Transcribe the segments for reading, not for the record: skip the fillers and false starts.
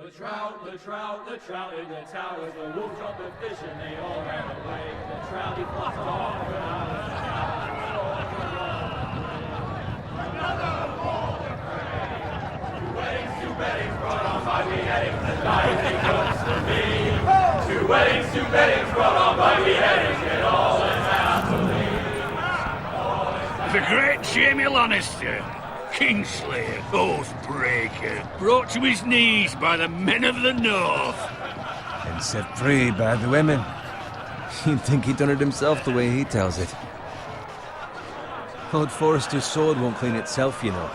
The trout in the towers, the wolf dropped the fish and they all ran away. The trout he fought on another ball to prey. Two weddings brought on by beheadings, the night they comes to me. Two weddings brought on by beheadings, and all is happily. The great Jaime Lannister, Kingslayer, Oathbreaker, brought to his knees by the men of the North. And set free by the women. You'd think he'd done it himself the way he tells it. Old Forrester's sword won't clean itself, you know.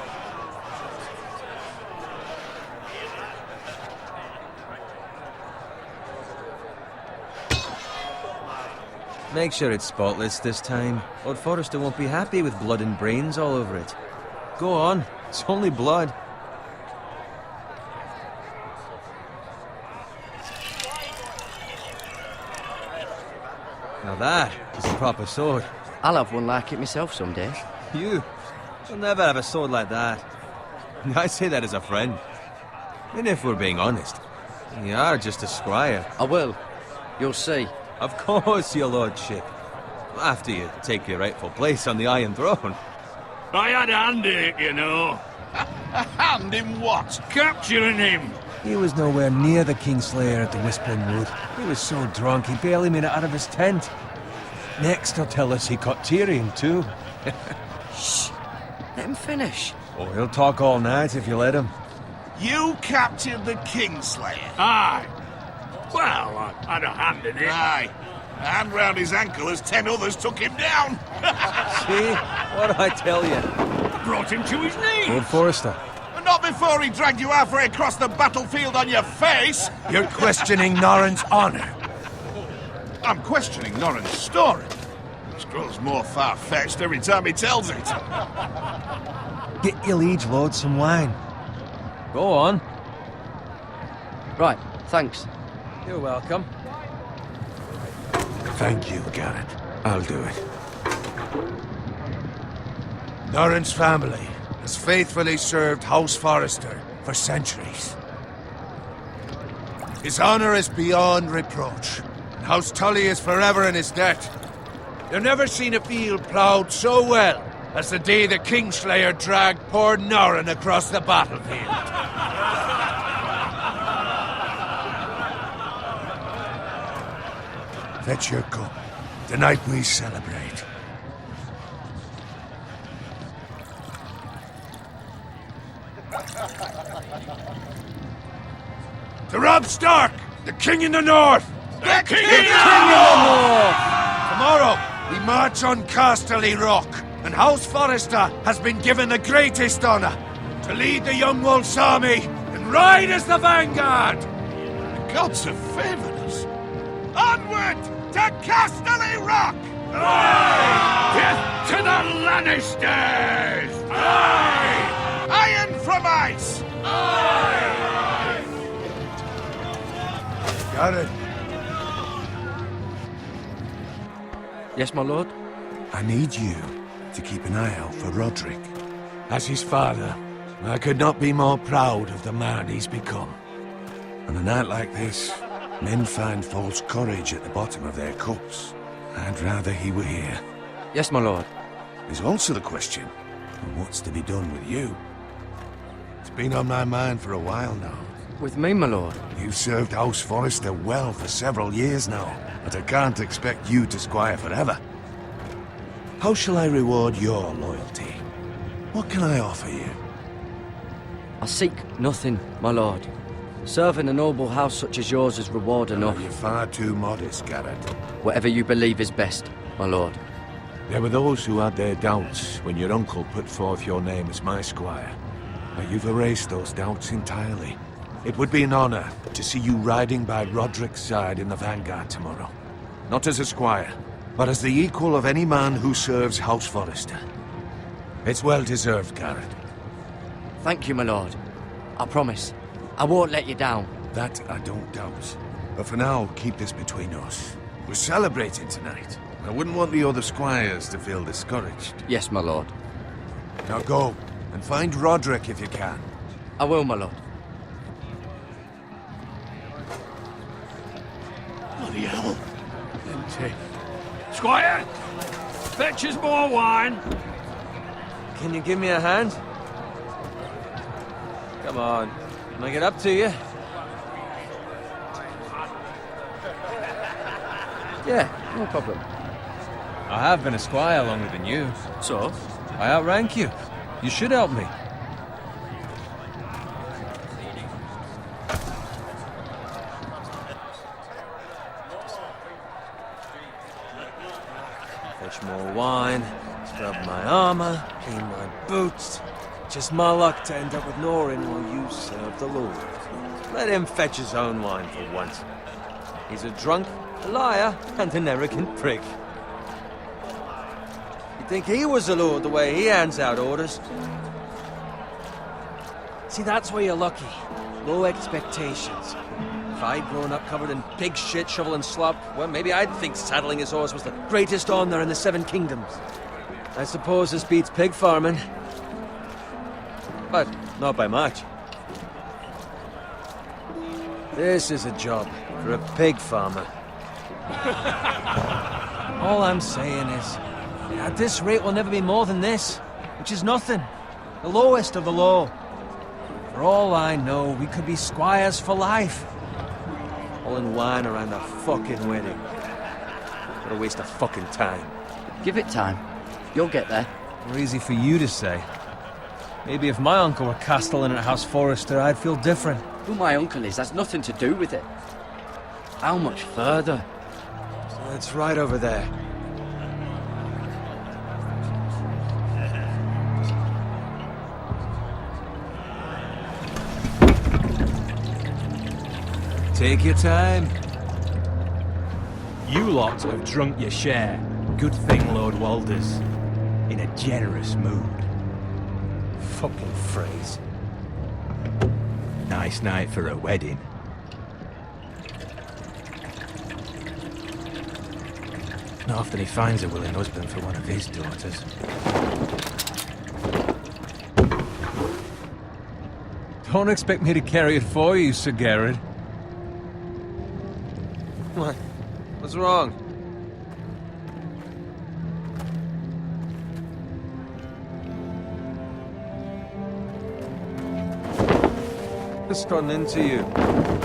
Make sure it's spotless this time. Lord Forrester won't be happy with blood and brains all over it. Go on, it's only blood. Now that is a proper sword. I'll have one like it myself someday. You'll never have a sword like that. I say that as a friend. And if we're being honest, you are just a squire. I will. You'll see. Of course, your lordship. After you take your rightful place on the Iron Throne. I had a hand in it, you know. A hand in what? Capturing him. He was nowhere near the Kingslayer at the Whispering Wood. He was so drunk he barely made it out of his tent. Next he'll tell us he caught Tyrion too. Shh. Let him finish. Oh, he'll talk all night if you let him. You captured the Kingslayer? Aye. Well, I had a hand in it. Aye. A hand round his ankle as 10 others took him down. See? What did I tell you? Brought him to his knees. Lord Forrester. Not before he dragged you halfway across the battlefield on your face. You're questioning Norrin's honor. I'm questioning Norrin's story. It grows more far-fetched every time he tells it. Get your liege lord some wine. Go on. Right, thanks. You're welcome. Thank you, Garrett. I'll do it. Norrin's family has faithfully served House Forrester for centuries. His honor is beyond reproach, and House Tully is forever in his debt. You've never seen a field ploughed so well as the day the Kingslayer dragged poor Norrin across the battlefield. Fetch your cup. Tonight we celebrate. To Robb Stark, the King in the North! The King in the North! Tomorrow, we march on Casterly Rock, and House Forrester has been given the greatest honor to lead the Young Wolf's army and ride as the vanguard! The gods have favored us. Onward to Casterly Rock! Aye! Death to the Lannisters! Aye! Iron from ice! Aye! Garrett, Yes, my lord? I need you to keep an eye out for Roderick. As his father, I could not be more proud of the man he's become. On a night like this, men find false courage at the bottom of their cups. I'd rather he were here. Yes, my lord. There's also the question of what's to be done with you. It's been on my mind for a while now. With me, my lord? You've served House Forrester well for several years now, but I can't expect you to squire forever. How shall I reward your loyalty? What can I offer you? I seek nothing, my lord. Serving a noble house such as yours is reward enough. You're far too modest, Garrett. Whatever you believe is best, my lord. There were those who had their doubts when your uncle put forth your name as my squire. But you've erased those doubts entirely. It would be an honor to see you riding by Roderick's side in the vanguard tomorrow. Not as a squire, but as the equal of any man who serves House Forrester. It's well deserved, Garrett. Thank you, my lord. I promise. I won't let you down. That I don't doubt. But for now, keep this between us. We're celebrating tonight. I wouldn't want the other squires to feel discouraged. Yes, my lord. Now go, and find Roderick if you can. I will, my lord. Squire, fetch us more wine. Can you give me a hand? Come on. Can I get up to you? Yeah, no problem. I have been a squire longer than you. So? I outrank you. You should help me. Fetch more wine, scrub my armor, clean my boots. Just my luck to end up with Norin while you serve the Lord. Let him fetch his own wine for once. He's a drunk, a liar, and an arrogant prick. You'd think he was a lord the way he hands out orders. See, that's where you're lucky. Low expectations. If I'd grown up covered in pig shit, shovel and slop, well, maybe I'd think saddling his horse was the greatest honor in the Seven Kingdoms. I suppose this beats pig farming. But not by much. This is a job for a pig farmer. All I'm saying is, at this rate we'll never be more than this, which is nothing. The lowest of the low. For all I know, we could be squires for life. All in wine around a fucking wedding. What a waste of fucking time. Give it time. You'll get there. More easy for you to say. Maybe if my uncle were castellan at House Forrester, I'd feel different. Who my uncle is has nothing to do with it. How much further? So it's right over there. Take your time. You lot have drunk your share. Good thing Lord Walder's in a generous mood. Fucking phrase. Nice night for a wedding. Not often he finds a willing husband for one of his daughters. Don't expect me to carry it for you, Sir Garrett. What? What's wrong? Just run into you.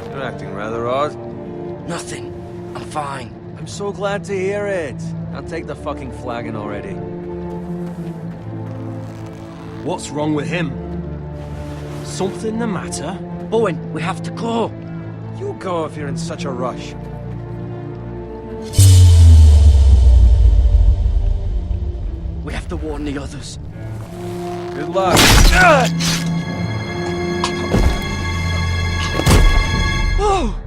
You're acting rather odd. Nothing. I'm fine. I'm so glad to hear it. I'll take the fucking flagon already. What's wrong with him? Something the matter? Owen, we have to go. You go if you're in such a rush. We have to warn the others. Good luck. Oh!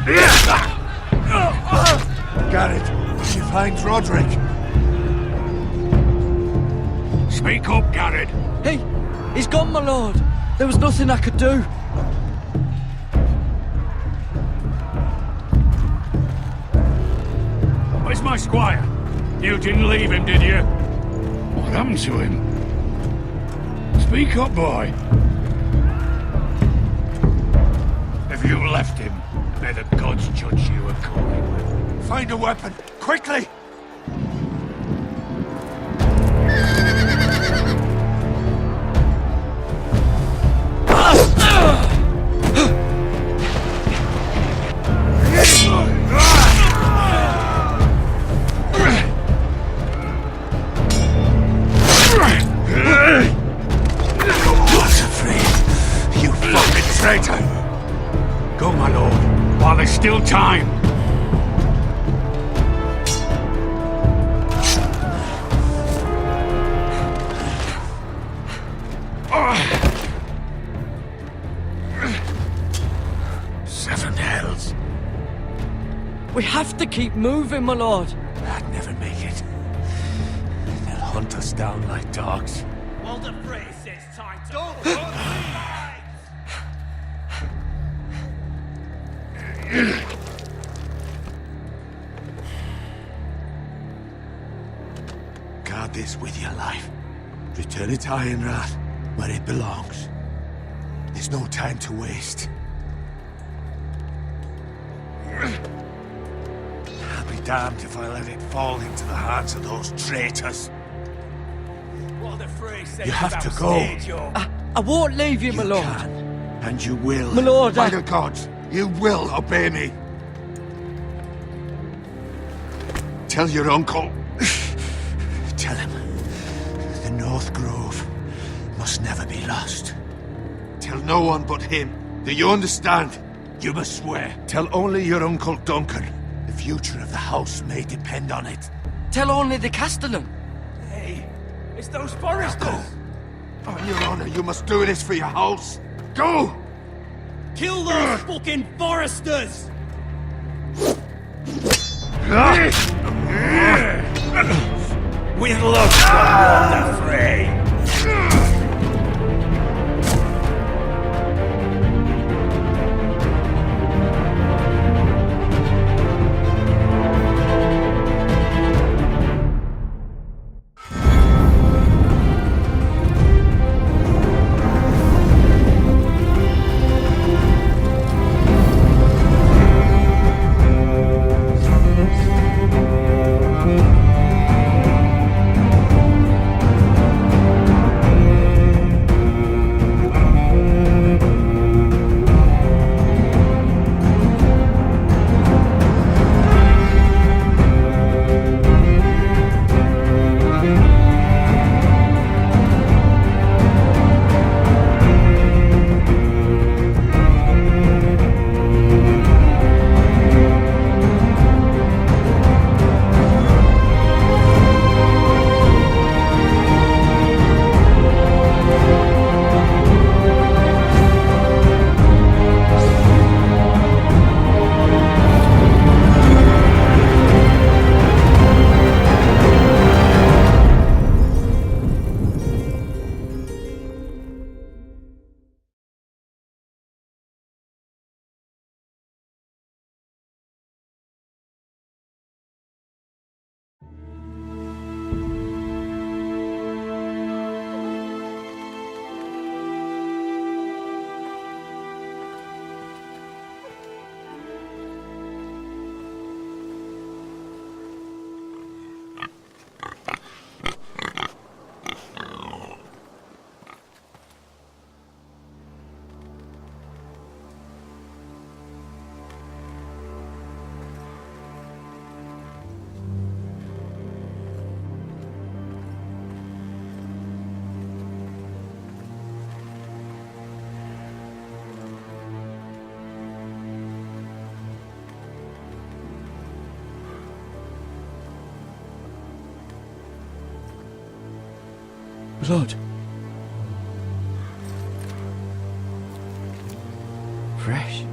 Yes. Garrett, she finds Roderick. Speak up, Garrett. He's gone, my lord. There was nothing I could do. Where's my squire? You didn't leave him, did you? What happened to him? Speak up, boy. If you left him, may the gods judge you accordingly. Find a weapon, quickly! Go, my lord, while there's still time. Seven hells. We have to keep moving, my lord. I'd never make it. They'll hunt us down like dogs. Walder Frey says time to... Don't Guard this with your life. Return it to Ironrath, where it belongs. There's no time to waste. I'll be damned if I let it fall into the hands of those traitors. Walder Frey says You have to about go. stage your... I won't leave you, my You lord. can, and you will. My lord, By the gods, you will obey me. Tell your uncle. Tell him the North Grove must never be lost. Tell no one but him. Do you understand? You must swear. Tell only your Uncle Duncan. The future of the house may depend on it. Tell only the Castellan. Hey, it's those Forresters! Go. On your honor, you must do this for your house. Go! Kill those fucking Forresters! With love from Walder Frey! Blood. Fresh.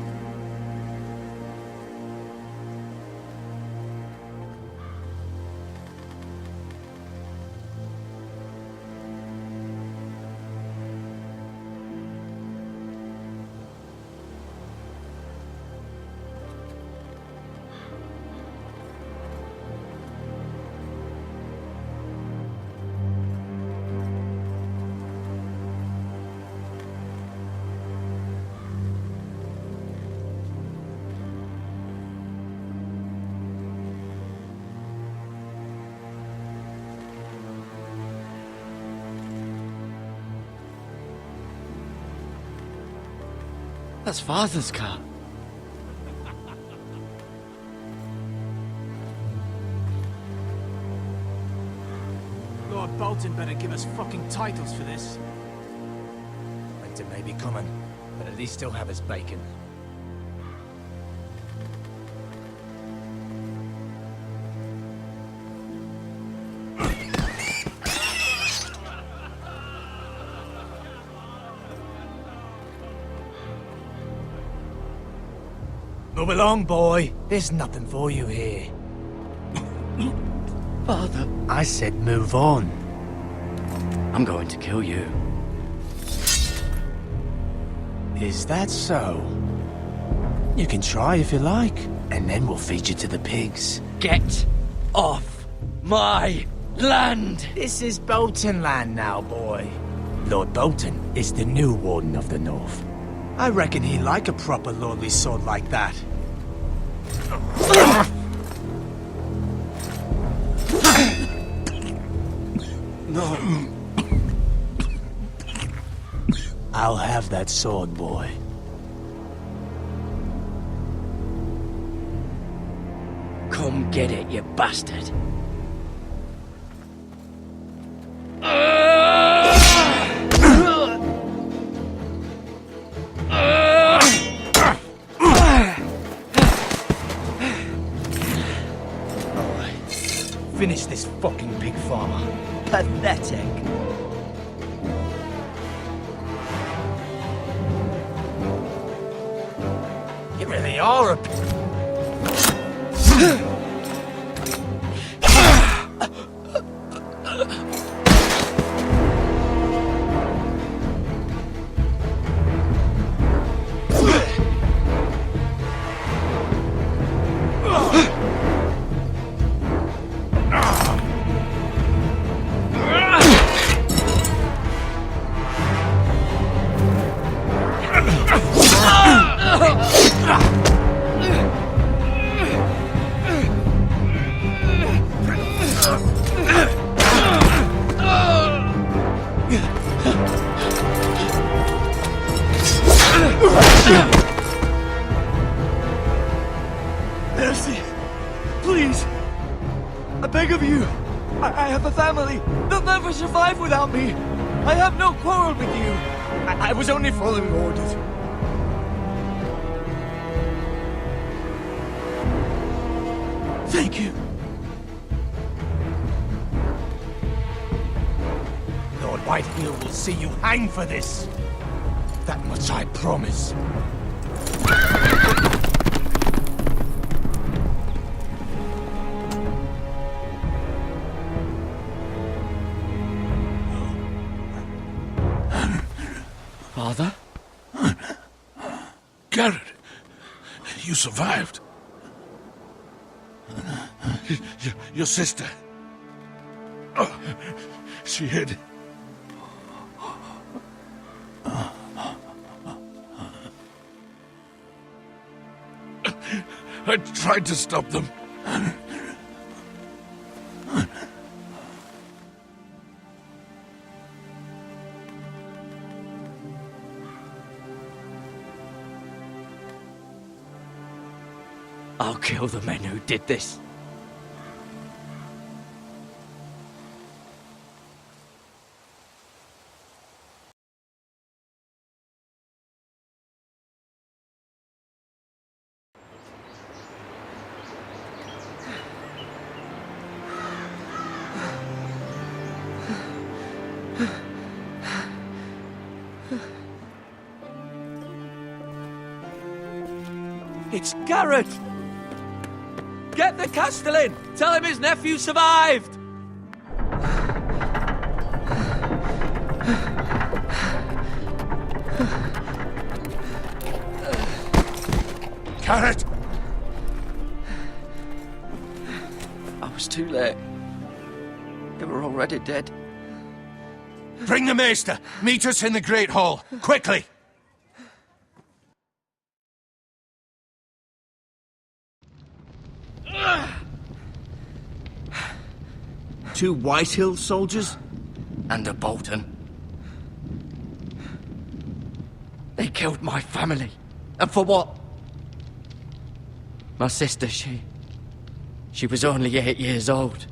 That's Father's car. Lord Bolton better give us fucking titles for this. Winter may be coming, but at least still have his bacon. Move along, boy. There's nothing for you here. Father, I said move on. I'm going to kill you. Is that so? You can try if you like, and then we'll feed you to the pigs. Get off my land! This is Bolton land now, boy. Lord Bolton is the new Warden of the North. I reckon he'd like a proper lordly sword like that. No. I'll have that sword, boy. Come get it, you bastard. Finish this fucking pig farmer. Pathetic. You really are a Mercy! Please! I beg of you! I have a family! They'll never survive without me! I have no quarrel with you! I was only following orders. Thank you. Lord Whitehill will see you hang for this. That much I promise. Father? Garrett, you survived. Your sister. Oh, she hid. I tried to stop them. I'll kill the men who did this. It's Garrett! Get the Castellan! Tell him his nephew survived! Garrett! I was too late. They were already dead. Bring the maester! Meet us in the Great Hall! Quickly! Two Whitehill soldiers? And a Bolton. They killed my family. And for what? My sister, she was only 8 years old.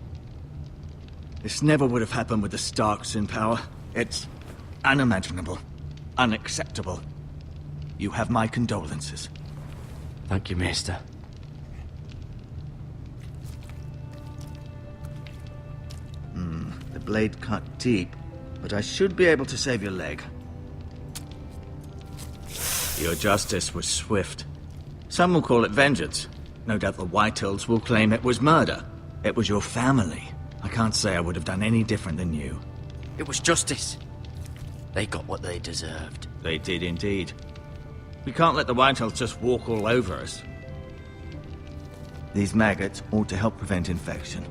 This never would have happened with the Starks in power. It's unimaginable. Unacceptable. You have my condolences. Thank you, Maester. The blade cut deep, but I should be able to save your leg. Your justice was swift. Some will call it vengeance. No doubt the Whitehills will claim it was murder. It was your family. I can't say I would have done any different than you. It was justice. They got what they deserved. They did indeed. We can't let the Whitehills just walk all over us. These maggots ought to help prevent infection.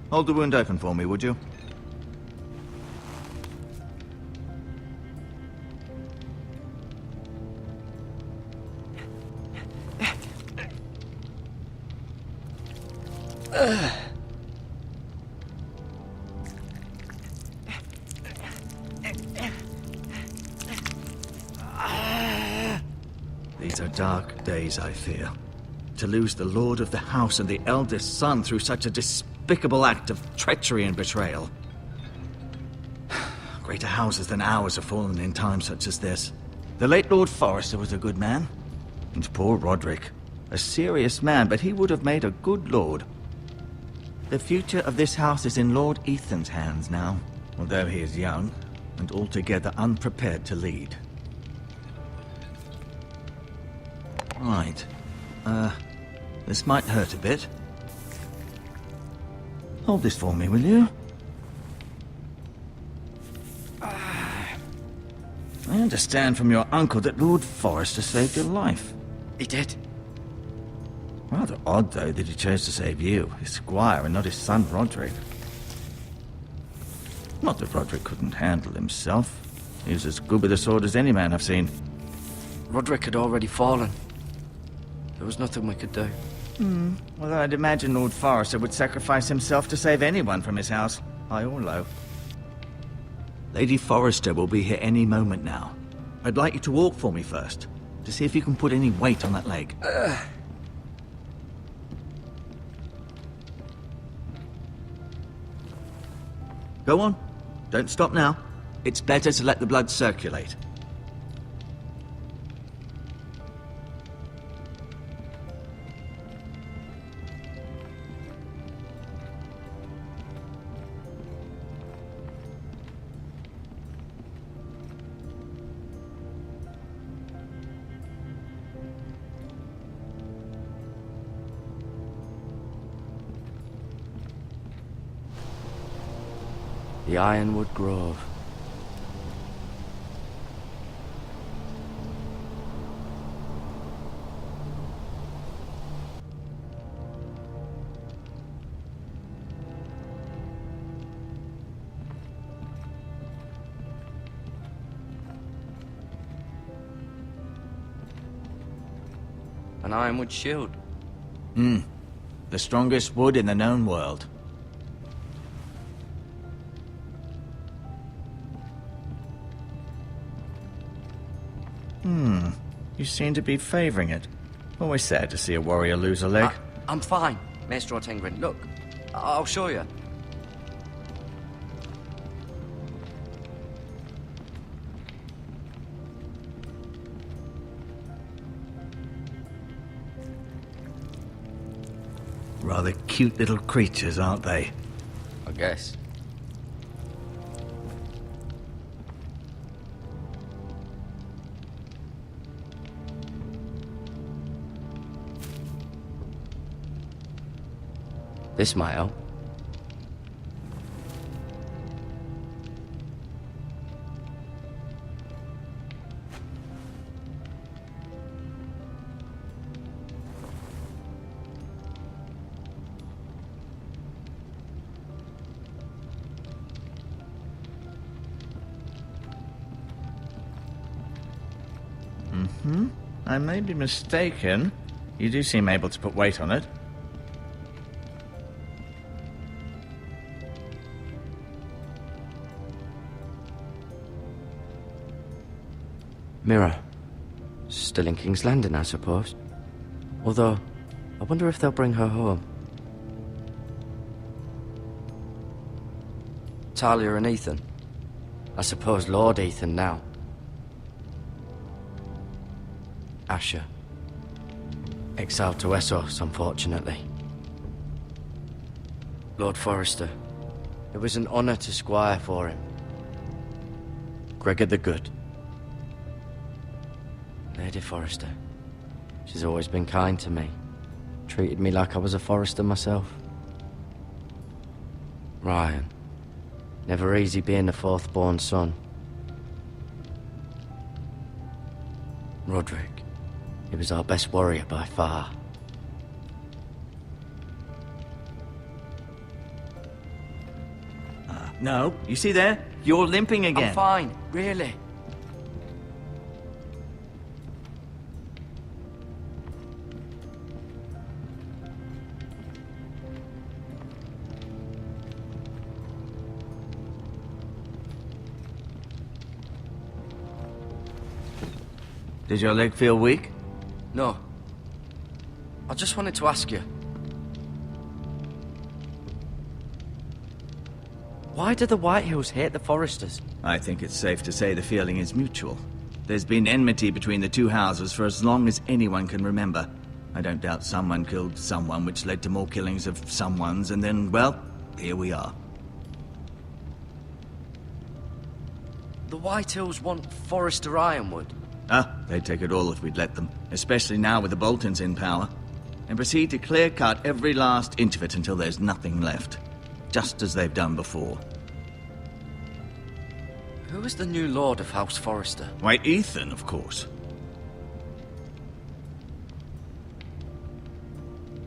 Hold the wound open for me, would you? These are dark days, I fear. To lose the lord of the house and the eldest son through such a despicable act of treachery and betrayal. Greater houses than ours have fallen in times such as this. The late Lord Forrester was a good man. And poor Roderick. A serious man, but he would have made a good lord. The future of this house is in Lord Ethan's hands now, although he is young and altogether unprepared to lead. Right. This might hurt a bit. Hold this for me, will you? I understand from your uncle that Lord Forrester saved your life. He did. Rather odd, though, that he chose to save you, his squire, and not his son Roderick. Not that Roderick couldn't handle himself. He was as good with a sword as any man I've seen. Roderick had already fallen. There was nothing we could do. Although I'd imagine Lord Forrester would sacrifice himself to save anyone from his house, high or low. Lady Forrester will be here any moment now. I'd like you to walk for me first, to see if you can put any weight on that leg. Go on. Don't stop now. It's better to let the blood circulate. The Ironwood Grove. An ironwood shield. The strongest wood in the known world. You seem to be favoring it. Always sad to see a warrior lose a leg. I'm fine, Maester Ortengrin. Look, I'll show you. Rather cute little creatures, aren't they? I guess. This might help. I may be mistaken. You do seem able to put weight on it. Mirror. Still in King's Landing, I suppose. Although, I wonder if they'll bring her home. Talia and Ethan. I suppose Lord Ethan now. Asher. Exiled to Essos, unfortunately. Lord Forrester. It was an honor to squire for him. Gregor the Good. Lady Forrester. She's always been kind to me. Treated me like I was a Forrester myself. Ryan. Never easy being the fourth-born son. Roderick. He was our best warrior by far. No, you see there? You're limping again. I'm fine, really. Did your leg feel weak? No. I just wanted to ask you. Why do the Whitehills hate the Forresters? I think it's safe to say the feeling is mutual. There's been enmity between the two houses for as long as anyone can remember. I don't doubt someone killed someone, which led to more killings of someones, and then, well, here we are. The Whitehills want Forrester Ironwood. They'd take it all if we'd let them, especially now with the Boltons in power, and proceed to clear-cut every last inch of it until there's nothing left, just as they've done before. Who is the new Lord of House Forrester? Why, Ethan, of course.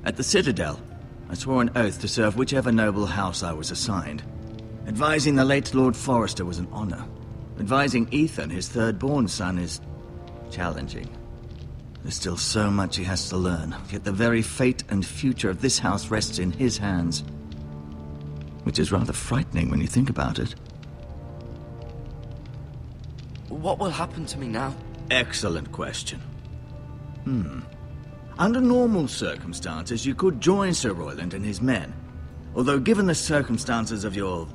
At the Citadel, I swore an oath to serve whichever noble house I was assigned. Advising the late Lord Forrester was an honor. Advising Ethan, his third-born son, is challenging. There's still so much he has to learn, yet the very fate and future of this house rests in his hands. Which is rather frightening when you think about it. What will happen to me now? Excellent question. Under normal circumstances, you could join Sir Royland and his men. Although given the circumstances of your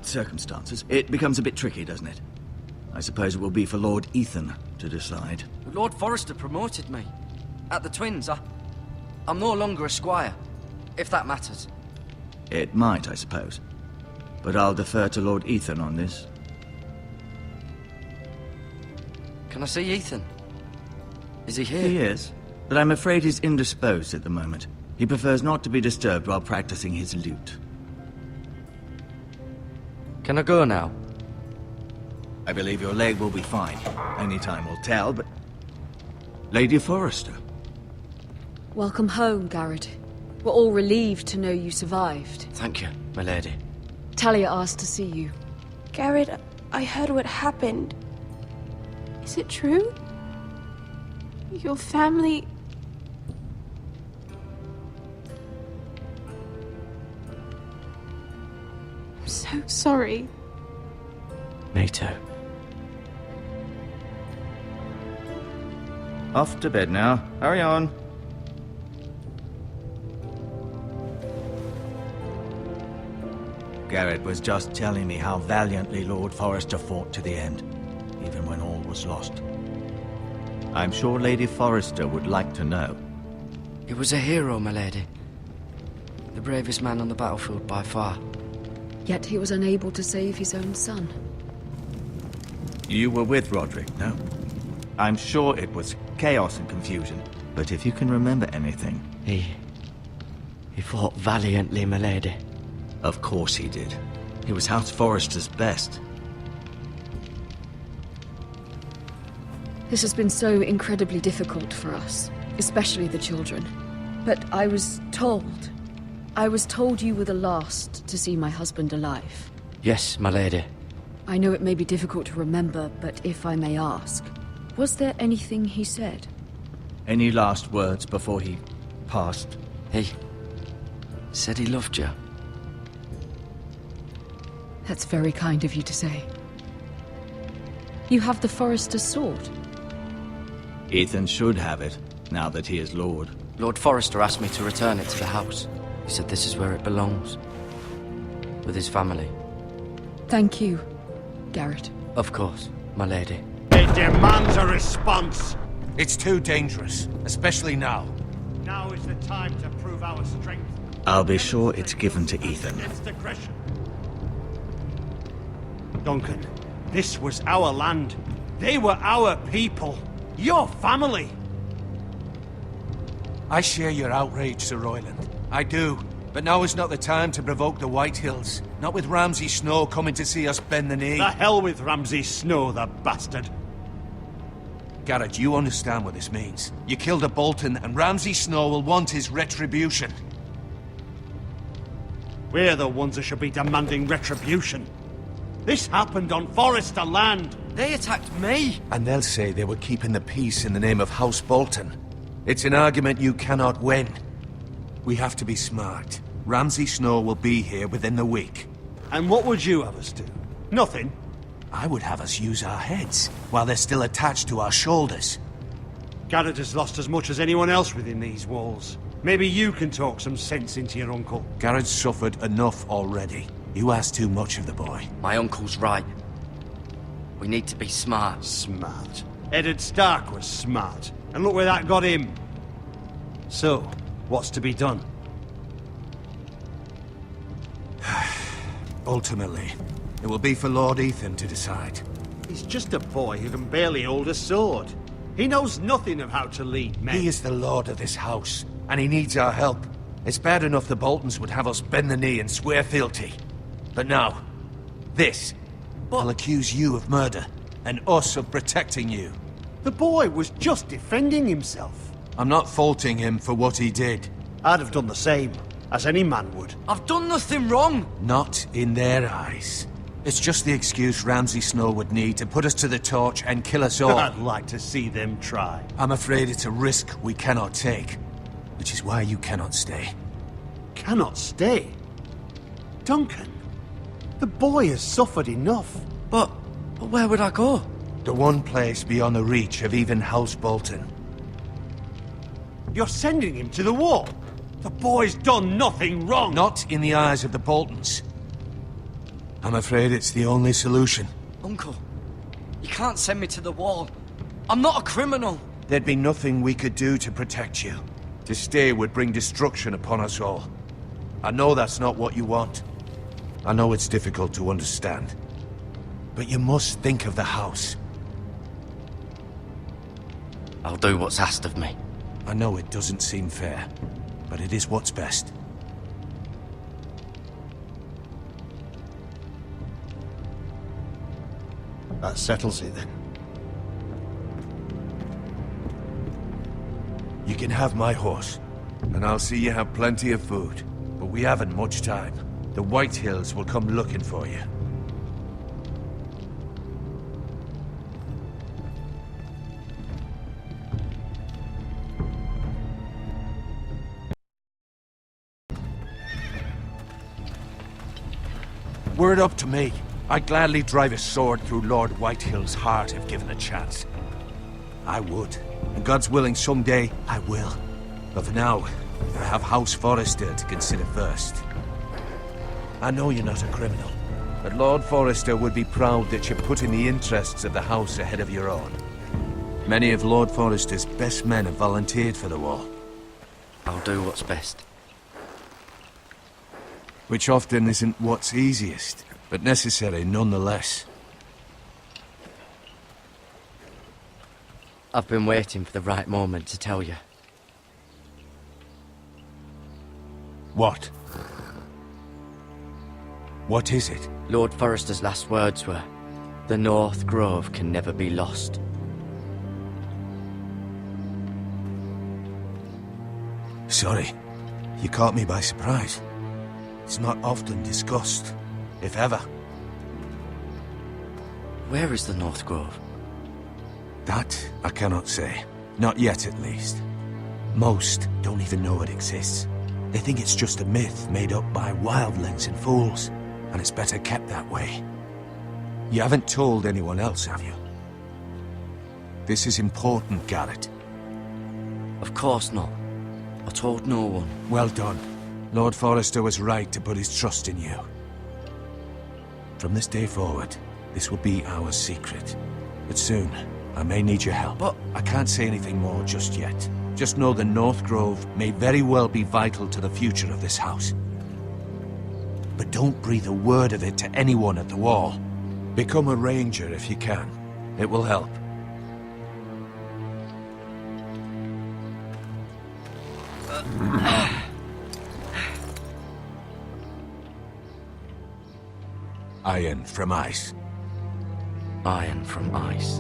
circumstances, it becomes a bit tricky, doesn't it? I suppose it will be for Lord Ethan to decide. Lord Forrester promoted me. At the Twins, I'm no longer a squire, if that matters. It might, I suppose. But I'll defer to Lord Ethan on this. Can I see Ethan? Is he here? He is, but I'm afraid he's indisposed at the moment. He prefers not to be disturbed while practicing his lute. Can I go now? I believe your leg will be fine. Only time will tell, but... Lady Forrester. Welcome home, Garrett. We're all relieved to know you survived. Thank you, my lady. Talia asked to see you. Garrett, I heard what happened. Is it true? Your family... I'm so sorry. Me too. Off to bed now. Hurry on. Garrett was just telling me how valiantly Lord Forrester fought to the end, even when all was lost. I'm sure Lady Forrester would like to know. He was a hero, my lady. The bravest man on the battlefield by far. Yet he was unable to save his own son. You were with Roderick, no? I'm sure it was chaos and confusion, but if you can remember anything... He fought valiantly, my lady. Of course he did. He was House Forrester's best. This has been so incredibly difficult for us, especially the children. But I was told you were the last to see my husband alive. Yes, my lady. I know it may be difficult to remember, but if I may ask, was there anything he said? Any last words before he passed? He said he loved you. That's very kind of you to say. You have the Forrester's sword. Ethan should have it, now that he is Lord. Lord Forrester asked me to return it to the house. He said this is where it belongs. With his family. Thank you, Garrett. Of course, my lady. It demands a response. It's too dangerous, especially now. Now is the time to prove our strength. I'll be sure it's given to Ethan. Against aggression. Duncan, this was our land. They were our people. Your family. I share your outrage, Sir Royland. I do. But now is not the time to provoke the White Hills. Not with Ramsay Snow coming to see us bend the knee. The hell with Ramsay Snow, the bastard. Garrett, you understand what this means. You killed a Bolton, and Ramsay Snow will want his retribution. We're the ones that should be demanding retribution. This happened on Forrester land. They attacked me! And they'll say they were keeping the peace in the name of House Bolton. It's an argument you cannot win. We have to be smart. Ramsay Snow will be here within the week. And what would you have us do? Nothing. I would have us use our heads, while they're still attached to our shoulders. Garrett has lost as much as anyone else within these walls. Maybe you can talk some sense into your uncle. Garrett's suffered enough already. You ask too much of the boy. My uncle's right. We need to be smart. Smart. Eddard Stark was smart. And look where that got him. So, what's to be done? Ultimately, it will be for Lord Ethan to decide. He's just a boy who can barely hold a sword. He knows nothing of how to lead men. He is the lord of this house, and he needs our help. It's bad enough the Boltons would have us bend the knee and swear fealty. But now, this will accuse you of murder, and us of protecting you. The boy was just defending himself. I'm not faulting him for what he did. I'd have done the same, as any man would. I've done nothing wrong! Not in their eyes. It's just the excuse Ramsay Snow would need to put us to the torch and kill us all. I'd like to see them try. I'm afraid it's a risk we cannot take, which is why you cannot stay. Cannot stay? Duncan, the boy has suffered enough. But where would I go? The one place beyond the reach of even House Bolton. You're sending him to the wall? The boy's done nothing wrong! Not in the eyes of the Boltons. I'm afraid it's the only solution. Uncle, you can't send me to the wall. I'm not a criminal. There'd be nothing we could do to protect you. To stay would bring destruction upon us all. I know that's not what you want. I know it's difficult to understand. But you must think of the house. I'll do what's asked of me. I know it doesn't seem fair, but it is what's best. That settles it then. You can have my horse, and I'll see you have plenty of food. But we haven't much time. The White Hills will come looking for you. Were it up to me, I'd gladly drive a sword through Lord Whitehill's heart if given a chance. I would. And God's willing, someday I will. But for now, I have House Forrester to consider first. I know you're not a criminal, but Lord Forrester would be proud that you're putting the interests of the house ahead of your own. Many of Lord Forrester's best men have volunteered for the war. I'll do what's best. Which often isn't what's easiest, but necessary nonetheless. I've been waiting for the right moment to tell you. What? What is it? Lord Forrester's last words were, "The North Grove can never be lost." Sorry. You caught me by surprise. It's not often discussed, if ever. Where is the North Grove? That I cannot say. Not yet, at least. Most don't even know it exists. They think it's just a myth made up by wildlings and fools, and it's better kept that way. You haven't told anyone else, have you? This is important, Garrett. Of course not. I told no one. Well done. Lord Forrester was right to put his trust in you. From this day forward, this will be our secret. But soon, I may need your help. But I can't say anything more just yet. Just know the North Grove may very well be vital to the future of this house. But don't breathe a word of it to anyone at the Wall. Become a ranger if you can. It will help. Iron from ice. Iron from ice.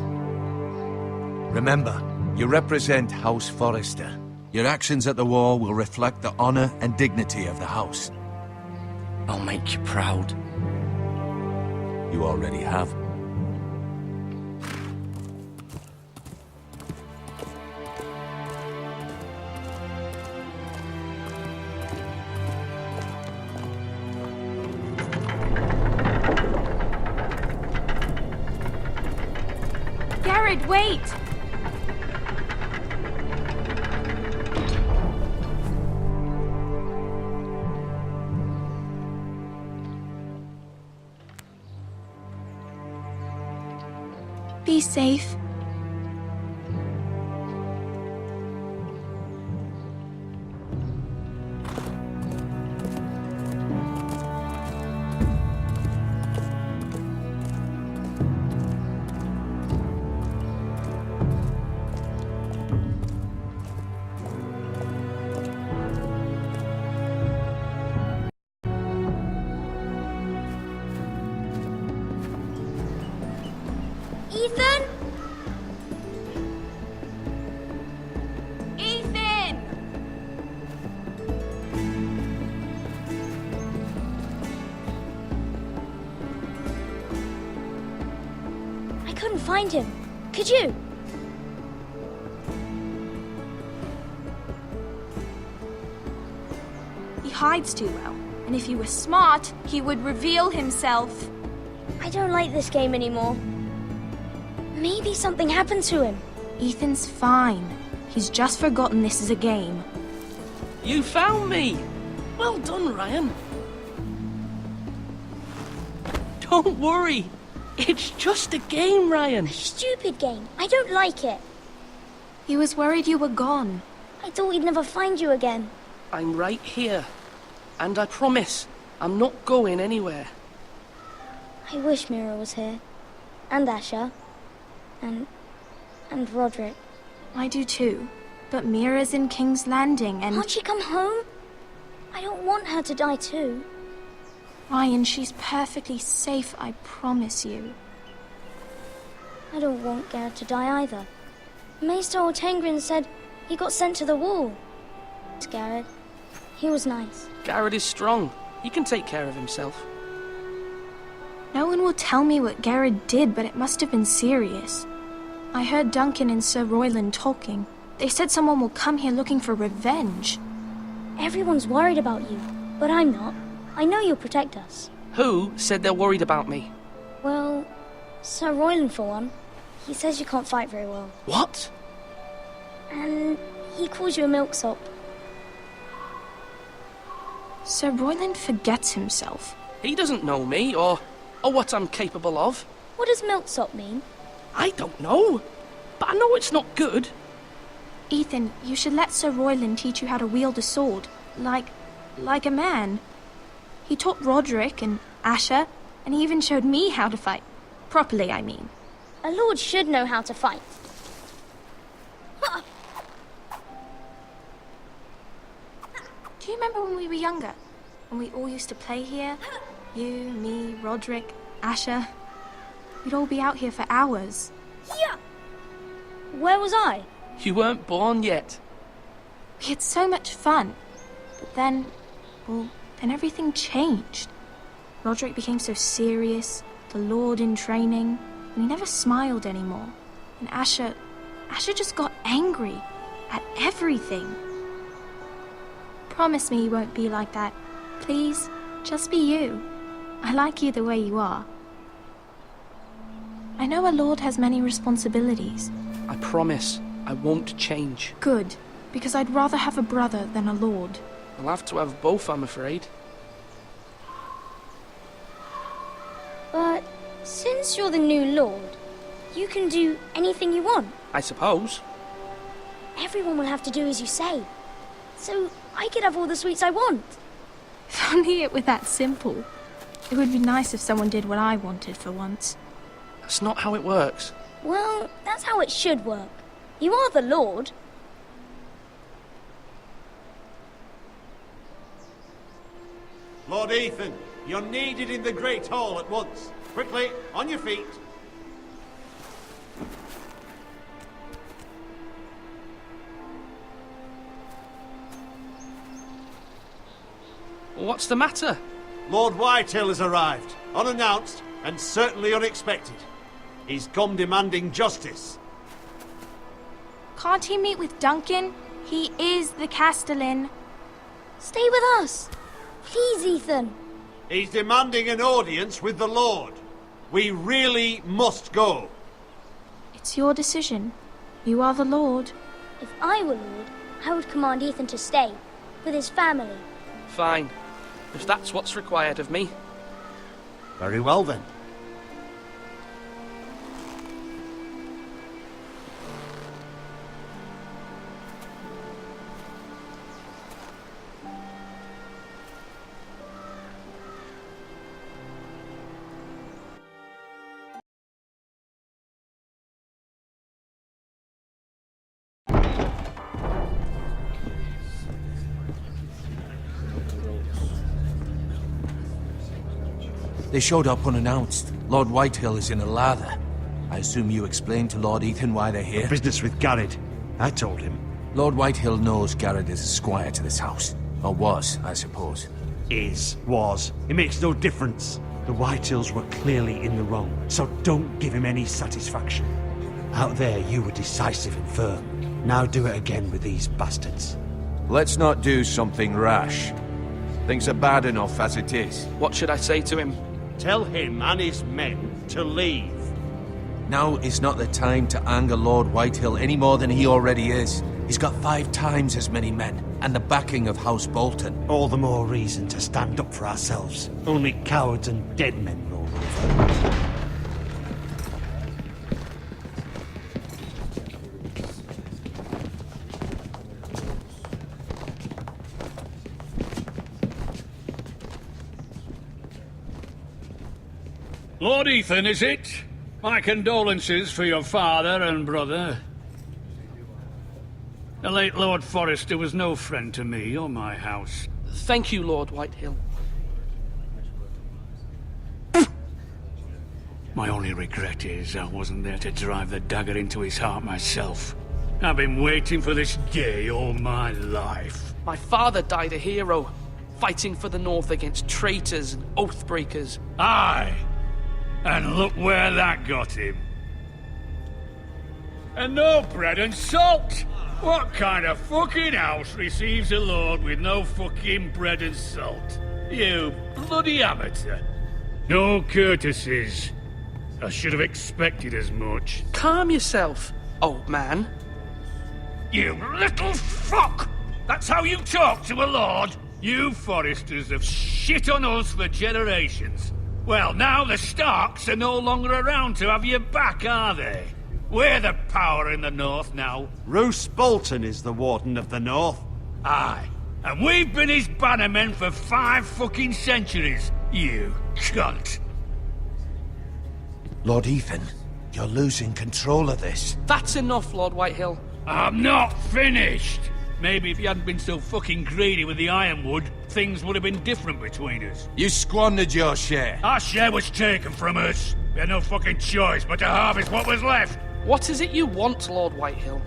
Remember, you represent House Forrester. Your actions at the Wall will reflect the honor and dignity of the house. I'll make you proud. You already have. Garrett, wait! Be safe. Ethan? Ethan! I couldn't find him. Could you? He hides too well, and if he were smart, he would reveal himself. I don't like this game anymore. Maybe something happened to him. Ethan's fine. He's just forgotten this is a game. You found me! Well done, Ryan. Don't worry. It's just a game, Ryan. A stupid game. I don't like it. He was worried you were gone. I thought we'd never find you again. I'm right here. And I promise, I'm not going anywhere. I wish Mira was here. And Asher. And Roderick. I do too. But Mira's in King's Landing and... Can't she come home? I don't want her to die too. Ryan, she's perfectly safe, I promise you. I don't want Garrett to die either. Maester Ortengrin said he got sent to the Wall. It's Garrett. He was nice. Garrett is strong. He can take care of himself. No one will tell me what Garrett did, but it must have been serious. I heard Duncan and Sir Royland talking. They said someone will come here looking for revenge. Everyone's worried about you, but I'm not. I know you'll protect us. Who said they're worried about me? Well, Sir Royland for one. He says you can't fight very well. What? And he calls you a milksop. Sir Royland forgets himself. He doesn't know me, or what I'm capable of. What does milksop mean? I don't know, but I know it's not good. Ethan, you should let Sir Royland teach you how to wield a sword. Like a man. He taught Roderick and Asher, and he even showed me how to fight. Properly, I mean. A lord should know how to fight. Do you remember when we were younger? When we all used to play here? You, me, Roderick, Asher. We'd all be out here for hours. Yeah! Where was I? You weren't born yet. We had so much fun. But then, well, then everything changed. Roderick became so serious, the Lord in training, and he never smiled anymore. And Asher just got angry at everything. Promise me you won't be like that. Please, just be you. I like you the way you are. I know a lord has many responsibilities. I promise I won't change. Good, because I'd rather have a brother than a lord. I'll have to have both, I'm afraid. But since you're the new lord, you can do anything you want. I suppose. Everyone will have to do as you say. So I could have all the sweets I want. If only it were that simple. It would be nice if someone did what I wanted for once. That's not how it works. Well, that's how it should work. You are the lord. Lord Ethan, you're needed in the Great Hall at once. Quickly, on your feet. What's the matter? Lord Whitehill has arrived, unannounced and certainly unexpected. He's come demanding justice. Can't he meet with Duncan? He is the Castellan. Stay with us. Please, Ethan. He's demanding an audience with the Lord. We really must go. It's your decision. You are the Lord. If I were lord, I would command Ethan to stay with his family. Fine. If that's what's required of me. Very well then. They showed up unannounced. Lord Whitehill is in a lather. I assume you explained to Lord Ethan why they're here? Business with Garrett. I told him. Lord Whitehill knows Garrett is a squire to this house. Or was, I suppose. Was. It makes no difference. The Whitehills were clearly in the wrong, so don't give him any satisfaction. Out there, you were decisive and firm. Now do it again with these bastards. Let's not do something rash. Things are bad enough as it is. What should I say to him? Tell him and his men to leave. Now is not the time to anger Lord Whitehill any more than he already is. He's got 5 times as many men, and the backing of House Bolton. All the more reason to stand up for ourselves. Only cowards and dead men roll over. Lord Ethan, is it? My condolences for your father and brother. The late Lord Forrester was no friend to me or my house. Thank you, Lord Whitehill. My only regret is I wasn't there to drive the dagger into his heart myself. I've been waiting for this day all my life. My father died a hero, fighting for the North against traitors and oathbreakers. Aye. And look where that got him. And no bread and salt! What kind of fucking house receives a lord with no fucking bread and salt? You bloody amateur. No courtesies. I should have expected as much. Calm yourself, old man. You little fuck! That's how you talk to a lord? You Forresters have shit on us for generations. Well, now the Starks are no longer around to have your back, are they? We're the power in the North now. Roose Bolton is the Warden of the North. Aye. And we've been his bannermen for 5 fucking centuries, you cunt. Lord Ethan, you're losing control of this. That's enough, Lord Whitehill. I'm not finished. Maybe if you hadn't been so fucking greedy with the ironwood, things would have been different between us. You squandered your share. Our share was taken from us. We had no fucking choice but to harvest what was left. What is it you want, Lord Whitehill?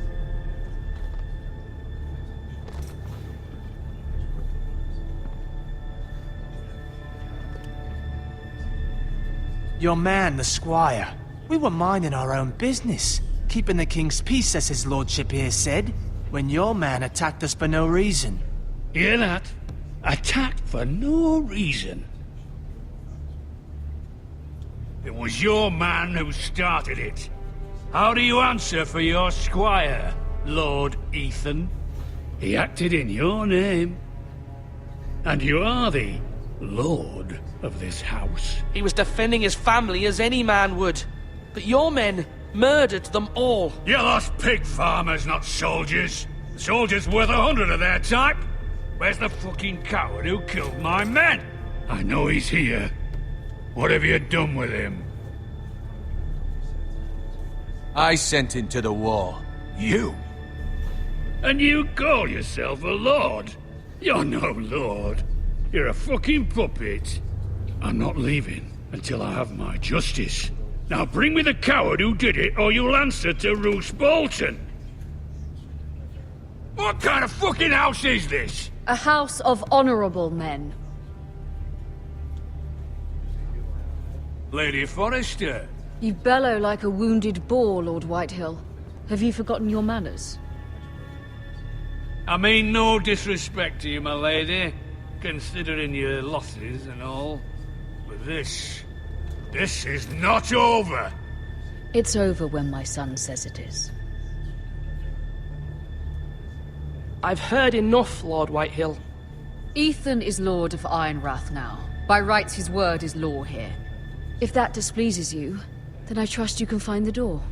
Your man, the squire. We were minding our own business, keeping the king's peace, as his lordship here said, when your man attacked us for no reason. Hear that? Attacked for no reason. It was your man who started it. How do you answer for your squire, Lord Ethan? He acted in your name. And you are the lord of this house. He was defending his family as any man would. But your men murdered them all. You lost pig farmers, not soldiers. The soldiers worth 100 of their type. Where's the fucking coward who killed my men? I know he's here. What have you done with him? I sent him to the war. You? And you call yourself a lord? You're no lord. You're a fucking puppet. I'm not leaving until I have my justice. Now bring me the coward who did it, or you'll answer to Roose Bolton. What kind of fucking house is this? A house of honorable men. Lady Forrester. You bellow like a wounded boar, Lord Whitehill. Have you forgotten your manners? I mean no disrespect to you, my lady, considering your losses and all. But this is not over. It's over when my son says it is. I've heard enough, Lord Whitehill. Ethan is Lord of Ironrath now. By rights, his word is law here. If that displeases you, then I trust you can find the door.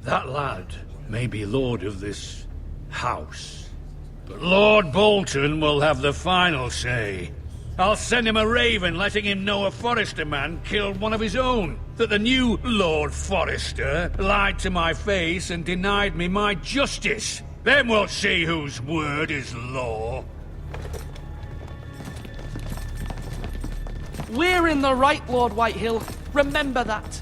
That lad may be lord of this house, but Lord Bolton will have the final say. I'll send him a raven letting him know a Forrester man killed one of his own, that the new Lord Forrester lied to my face and denied me my justice. Then we'll see whose word is law. We're in the right, Lord Whitehill. Remember that.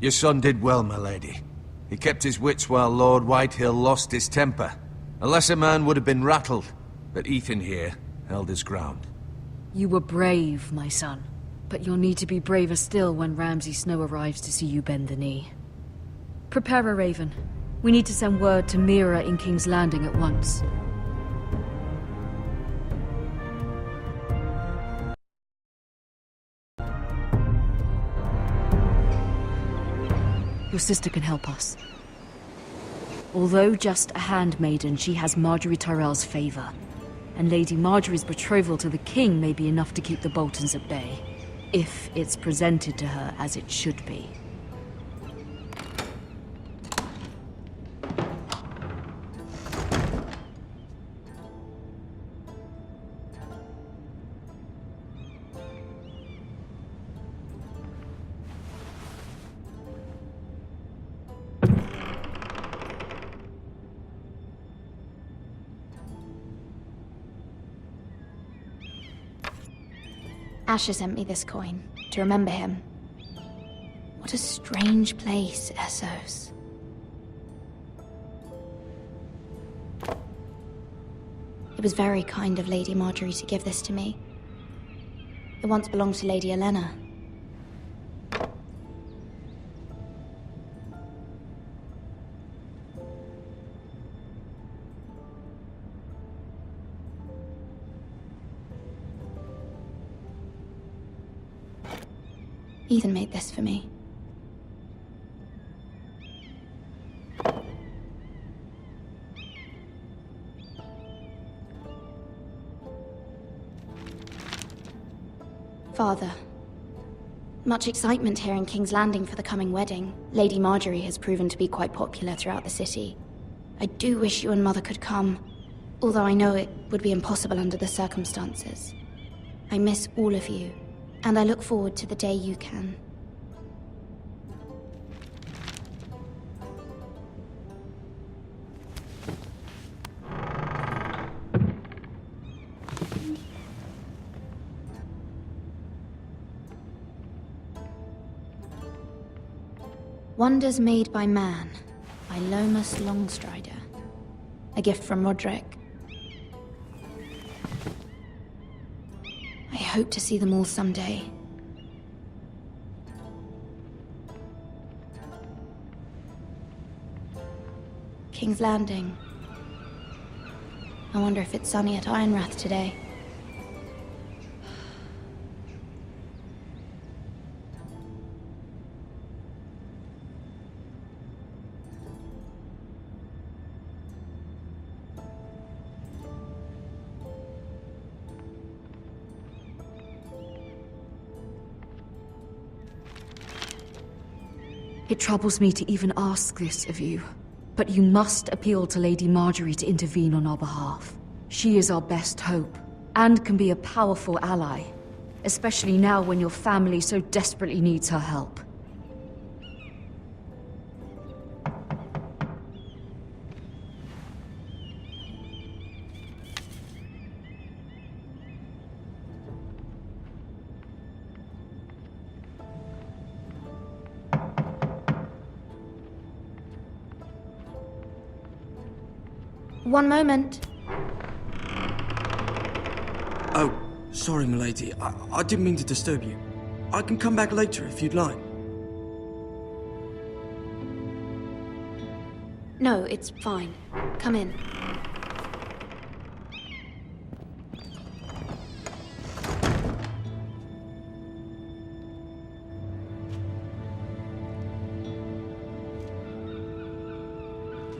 Your son did well, my lady. He kept his wits while Lord Whitehill lost his temper. A lesser man would have been rattled, but Ethan here held his ground. You were brave, my son. But you'll need to be braver still when Ramsay Snow arrives to see you bend the knee. Prepare a raven. We need to send word to Mira in King's Landing at once. Your sister can help us. Although just a handmaiden, she has Marjorie Tyrell's favor. And Lady Marjorie's betrothal to the king may be enough to keep the Boltons at bay. If it's presented to her as it should be. Asher sent me this coin, to remember him. What a strange place, Essos. It was very kind of Lady Marjorie to give this to me. It once belonged to Lady Olenna. Ethan made this for me. Father, much excitement here in King's Landing for the coming wedding. Lady Marjorie has proven to be quite popular throughout the city. I do wish you and Mother could come, although I know it would be impossible under the circumstances. I miss all of you, and I look forward to the day you can. Wonders Made by Man, by Lomas Longstrider. A gift from Roderick. I hope to see them all someday. King's Landing. I wonder if it's sunny at Ironrath today. It troubles me to even ask this of you, but you must appeal to Lady Marjorie to intervene on our behalf. She is our best hope, and can be a powerful ally, especially now when your family so desperately needs her help. One moment. Oh, sorry, milady. I didn't mean to disturb you. I can come back later if you'd like. No, it's fine. Come in.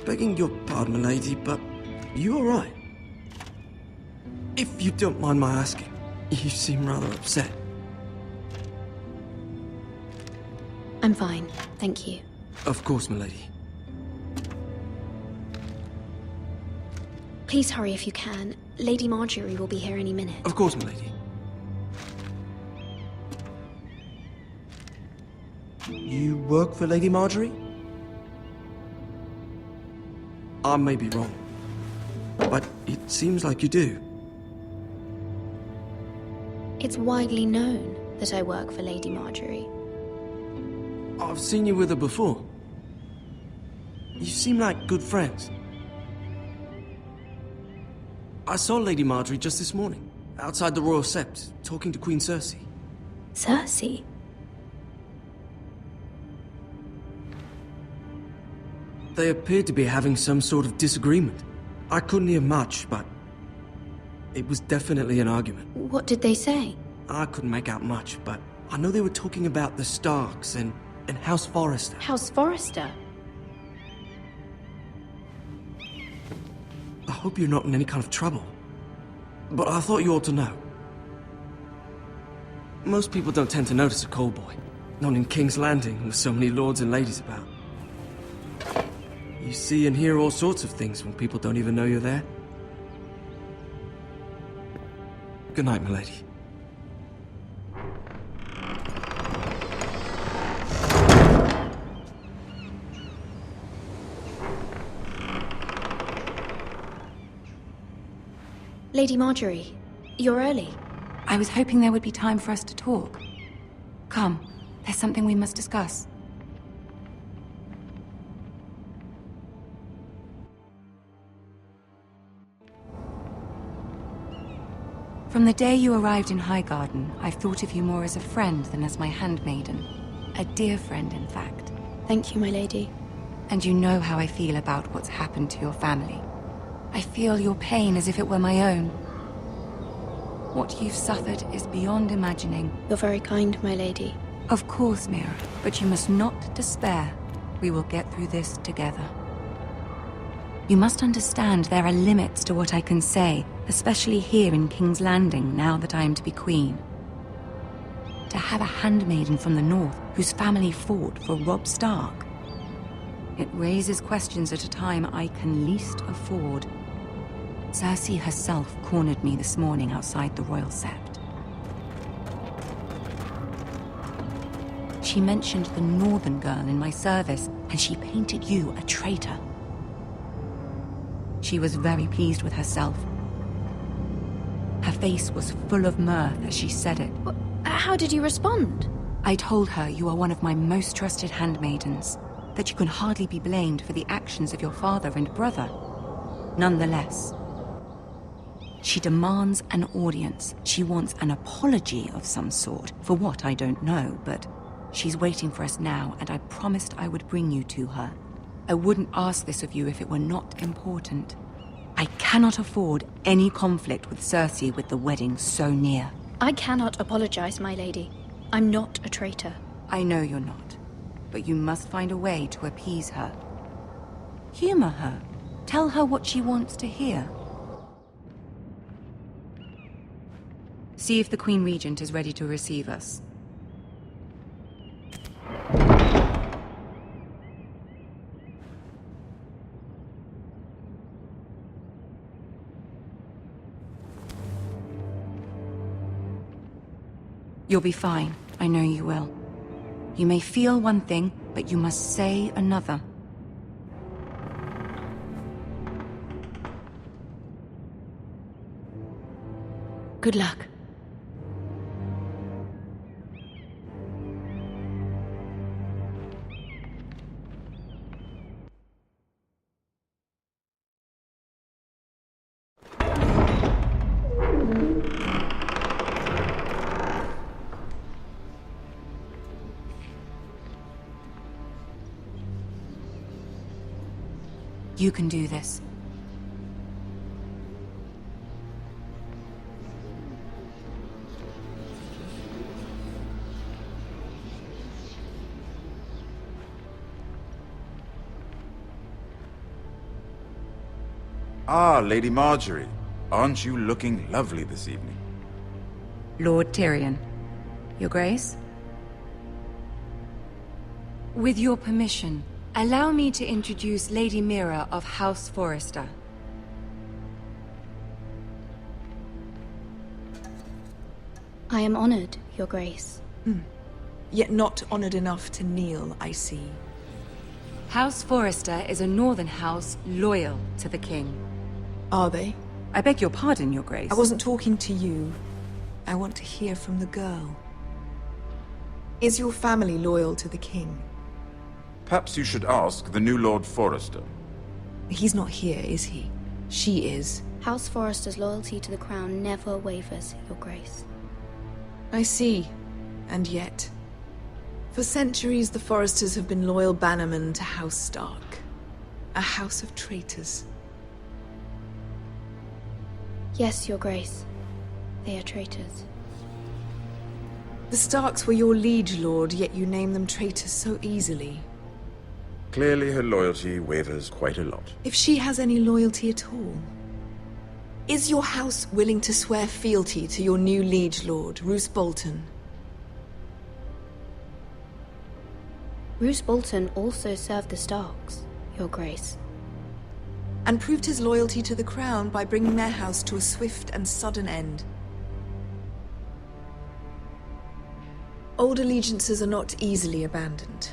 Begging your pardon, milady, but you all right? If you don't mind my asking, you seem rather upset. I'm fine, thank you. Of course, milady. Please hurry if you can. Lady Marjorie will be here any minute. Of course, milady. You work for Lady Marjorie? I may be wrong, but it seems like you do. It's widely known that I work for Lady Marjorie. I've seen you with her before. You seem like good friends. I saw Lady Marjorie just this morning, outside the Royal Sept, talking to Queen Cersei. Cersei? They appeared to be having some sort of disagreement. I couldn't hear much, but it was definitely an argument. What did they say? I couldn't make out much, but I know they were talking about the Starks and House Forrester. House Forrester? I hope you're not in any kind of trouble, but I thought you ought to know. Most people don't tend to notice a cold boy, not in King's Landing with so many lords and ladies about. You see and hear all sorts of things when people don't even know you're there. Good night, milady. Lady Marjorie, you're early. I was hoping there would be time for us to talk. Come, there's something we must discuss. From the day you arrived in Highgarden, I've thought of you more as a friend than as my handmaiden. A dear friend, in fact. Thank you, my lady. And you know how I feel about what's happened to your family. I feel your pain as if it were my own. What you've suffered is beyond imagining. You're very kind, my lady. Of course, Mira, but you must not despair. We will get through this together. You must understand there are limits to what I can say, especially here in King's Landing, now that I am to be queen. To have a handmaiden from the north whose family fought for Robb Stark. It raises questions at a time I can least afford. Cersei herself cornered me this morning outside the Royal Sept. She mentioned the Northern girl in my service, and she painted you a traitor. She was very pleased with herself. Her face was full of mirth as she said it. How did you respond? I told her you are one of my most trusted handmaidens, that you can hardly be blamed for the actions of your father and brother. Nonetheless, she demands an audience. She wants an apology of some sort, for what I don't know, but she's waiting for us now, and I promised I would bring you to her. I wouldn't ask this of you if it were not important. I cannot afford any conflict with Cersei with the wedding so near. I cannot apologize, my lady. I'm not a traitor. I know you're not, but you must find a way to appease her. Humor her. Tell her what she wants to hear. See if the Queen Regent is ready to receive us. You'll be fine. I know you will. You may feel one thing, but you must say another. Good luck. You can do this. Ah, Lady Marjorie. Aren't you looking lovely this evening? Lord Tyrion. Your Grace? With your permission, allow me to introduce Lady Mira of House Forrester. I am honored, Your Grace. Yet not honored enough to kneel, I see. House Forrester is a northern house loyal to the king. Are they? I beg your pardon, Your Grace. I wasn't talking to you. I want to hear from the girl. Is your family loyal to the king? Perhaps you should ask the new Lord Forrester. He's not here, is he? She is. House Forrester's loyalty to the crown never wavers, Your Grace. I see. And yet, for centuries the Forresters have been loyal bannermen to House Stark. A house of traitors. Yes, Your Grace. They are traitors. The Starks were your liege lord, yet you name them traitors so easily. Clearly her loyalty wavers quite a lot. If she has any loyalty at all. Is your house willing to swear fealty to your new liege lord, Roose Bolton? Roose Bolton also served the Starks, Your Grace. And proved his loyalty to the crown by bringing their house to a swift and sudden end. Old allegiances are not easily abandoned.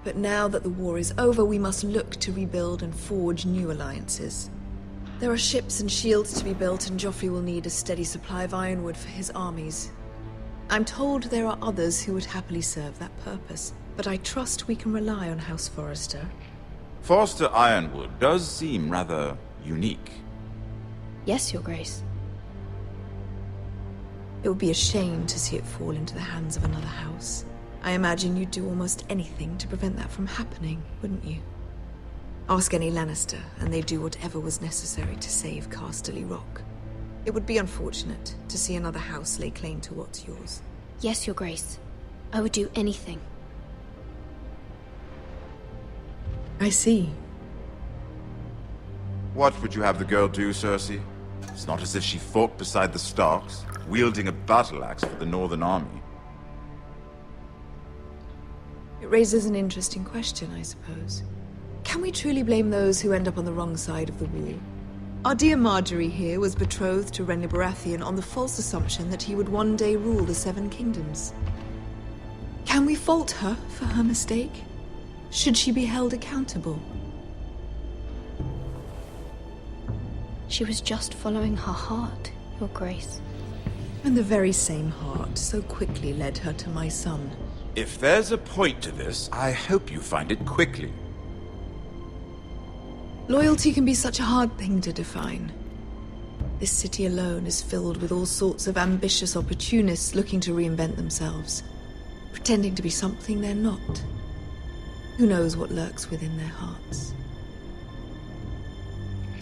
But now that the war is over, we must look to rebuild and forge new alliances. There are ships and shields to be built, and Joffrey will need a steady supply of ironwood for his armies. I'm told there are others who would happily serve that purpose, but I trust we can rely on House Forrester. Forrester Ironwood does seem rather unique. Yes, Your Grace. It would be a shame to see it fall into the hands of another house. I imagine you'd do almost anything to prevent that from happening, wouldn't you? Ask any Lannister, and they'd do whatever was necessary to save Casterly Rock. It would be unfortunate to see another house lay claim to what's yours. Yes, Your Grace. I would do anything. I see. What would you have the girl do, Cersei? It's not as if she fought beside the Starks, wielding a battle axe for the Northern Army. It raises an interesting question, I suppose. Can we truly blame those who end up on the wrong side of the wall? Our dear Marjorie here was betrothed to Renly Baratheon on the false assumption that he would one day rule the Seven Kingdoms. Can we fault her for her mistake? Should she be held accountable? She was just following her heart, Your Grace. And the very same heart so quickly led her to my son. If there's a point to this, I hope you find it quickly. Loyalty can be such a hard thing to define. This city alone is filled with all sorts of ambitious opportunists looking to reinvent themselves, pretending to be something they're not. Who knows what lurks within their hearts?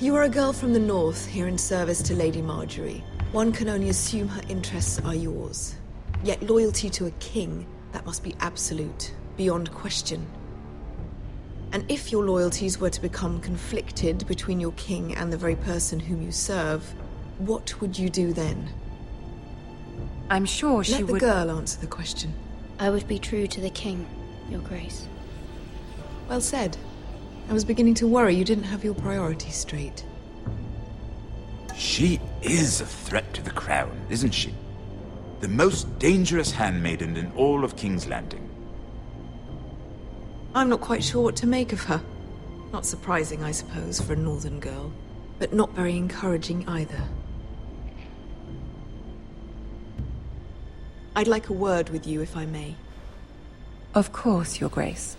You are a girl from the north, here in service to Lady Marjorie. One can only assume her interests are yours. Yet loyalty to a king, that must be absolute, beyond question. And if your loyalties were to become conflicted between your king and the very person whom you serve, what would you do then? I'm sure she would... Let the girl answer the question. I would be true to the king, Your Grace. Well said. I was beginning to worry you didn't have your priorities straight. She is a threat to the crown, isn't she? The most dangerous handmaiden in all of King's Landing. I'm not quite sure what to make of her. Not surprising, I suppose, for a northern girl, but not very encouraging either. I'd like a word with you, if I may. Of course, Your Grace.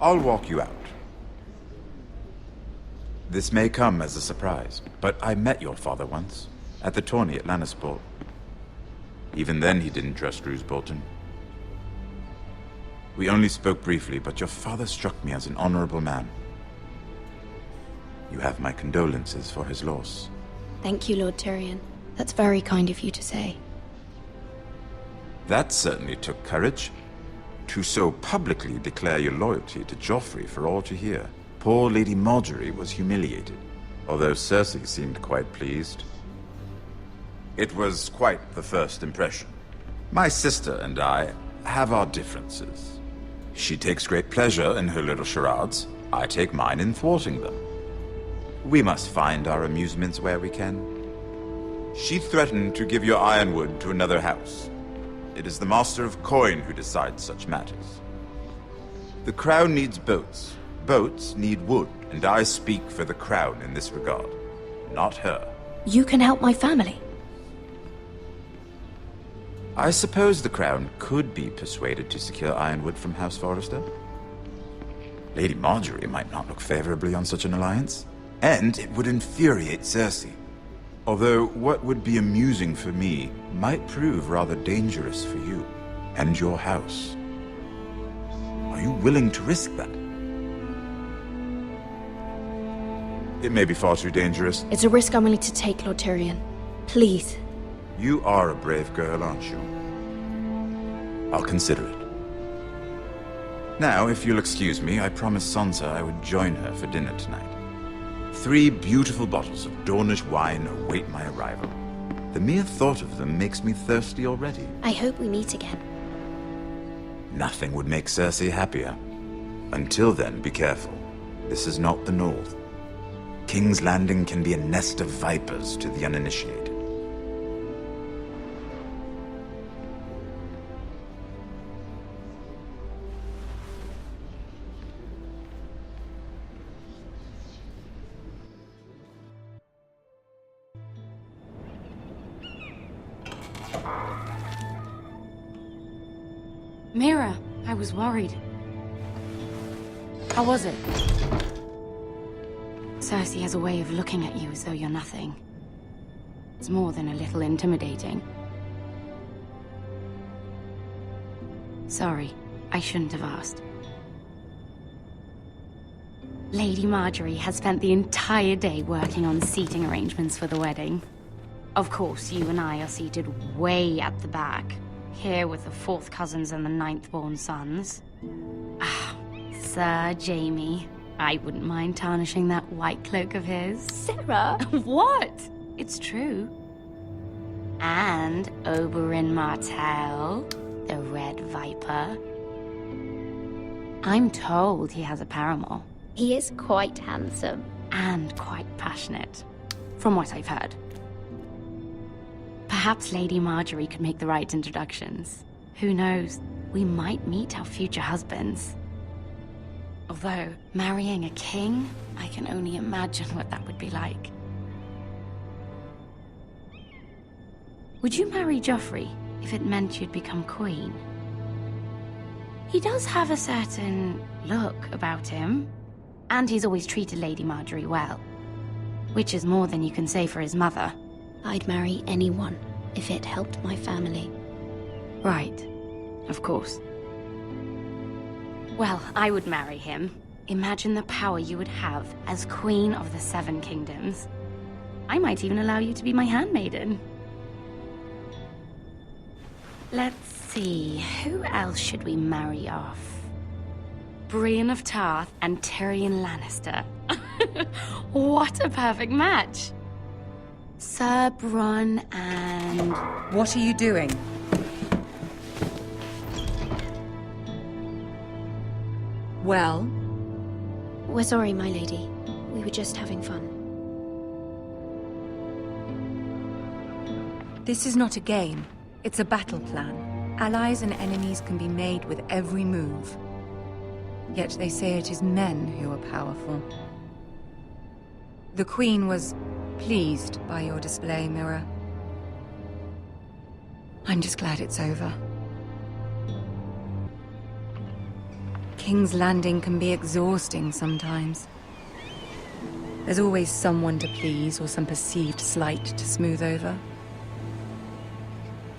I'll walk you out. This may come as a surprise, but I met your father once, at the tourney at Lannisport. Even then he didn't trust Roose Bolton. We only spoke briefly, but your father struck me as an honorable man. You have my condolences for his loss. Thank you, Lord Tyrion. That's very kind of you to say. That certainly took courage. To so publicly declare your loyalty to Joffrey for all to hear. Poor Lady Marjorie was humiliated, although Cersei seemed quite pleased. It was quite the first impression. My sister and I have our differences. She takes great pleasure in her little charades. I take mine in thwarting them. We must find our amusements where we can. She threatened to give your ironwood to another house. It is the Master of Coin who decides such matters. The Crown needs boats. Boats need wood, and I speak for the Crown in this regard, not her. You can help my family. I suppose the Crown could be persuaded to secure ironwood from House Forrester. Lady Marjorie might not look favorably on such an alliance, and it would infuriate Cersei. Although what would be amusing for me might prove rather dangerous for you and your house. Are you willing to risk that? It may be far too dangerous. It's a risk I'm willing to take, Lord Tyrion. Please. You are a brave girl, aren't you? I'll consider it. Now, if you'll excuse me, I promised Sansa I would join her for dinner tonight. 3 beautiful bottles of Dornish wine await my arrival. The mere thought of them makes me thirsty already. I hope we meet again. Nothing would make Cersei happier. Until then, be careful. This is not the North. King's Landing can be a nest of vipers to the uninitiated. Mira, I was worried. How was it? Cersei has a way of looking at you as though you're nothing. It's more than a little intimidating. Sorry, I shouldn't have asked. Lady Marjorie has spent the entire day working on seating arrangements for the wedding. Of course, you and I are seated way at the back. Here with the 4th cousins and the 9th-born sons. Ah, Sir Jaime. I wouldn't mind tarnishing that white cloak of his. Sarah! What? It's true. And Oberyn Martell, the Red Viper. I'm told he has a paramour. He is quite handsome. And quite passionate, from what I've heard. Perhaps Lady Marjorie could make the right introductions. Who knows? We might meet our future husbands. Although, marrying a king, I can only imagine what that would be like. Would you marry Joffrey if it meant you'd become queen? He does have a certain look about him, and he's always treated Lady Marjorie well. Which is more than you can say for his mother. I'd marry anyone if it helped my family. Right. Of course. Well, I would marry him. Imagine the power you would have as Queen of the Seven Kingdoms. I might even allow you to be my handmaiden. Let's see, who else should we marry off? Brienne of Tarth and Tyrion Lannister. What a perfect match! Sir Bronn and... What are you doing? Well? We're sorry, my lady. We were just having fun. This is not a game. It's a battle plan. Allies and enemies can be made with every move. Yet they say it is men who are powerful. The Queen was pleased by your display, Mira. I'm just glad it's over. King's Landing can be exhausting sometimes. There's always someone to please or some perceived slight to smooth over.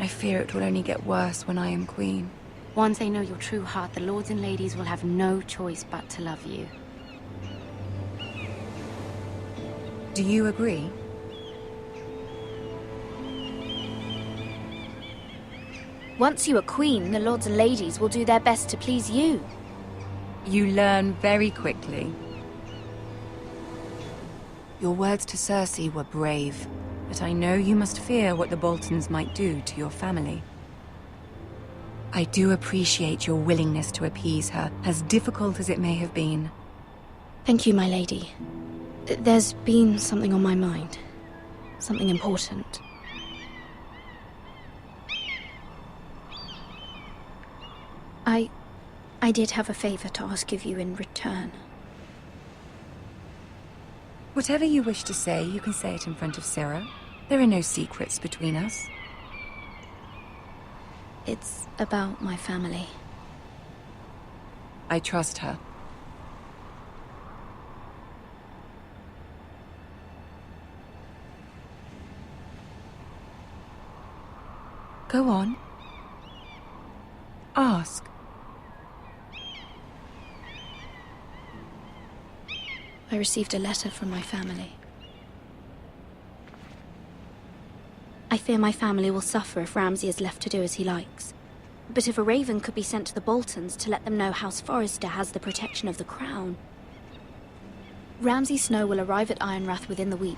I fear it will only get worse when I am queen. Once they know your true heart, the lords and ladies will have no choice but to love you. Do you agree? Once you are queen, the lords and ladies will do their best to please you. You learn very quickly. Your words to Cersei were brave, but I know you must fear what the Boltons might do to your family. I do appreciate your willingness to appease her, as difficult as it may have been. Thank you, my lady. There's been something on my mind. Something important. I did have a favor to ask of you in return. Whatever you wish to say, you can say it in front of Sarah. There are no secrets between us. It's about my family. I trust her. Go on. Ask. I received a letter from my family. I fear my family will suffer if Ramsay is left to do as he likes. But if a raven could be sent to the Boltons to let them know House Forrester has the protection of the crown... Ramsay Snow will arrive at Ironrath within the week.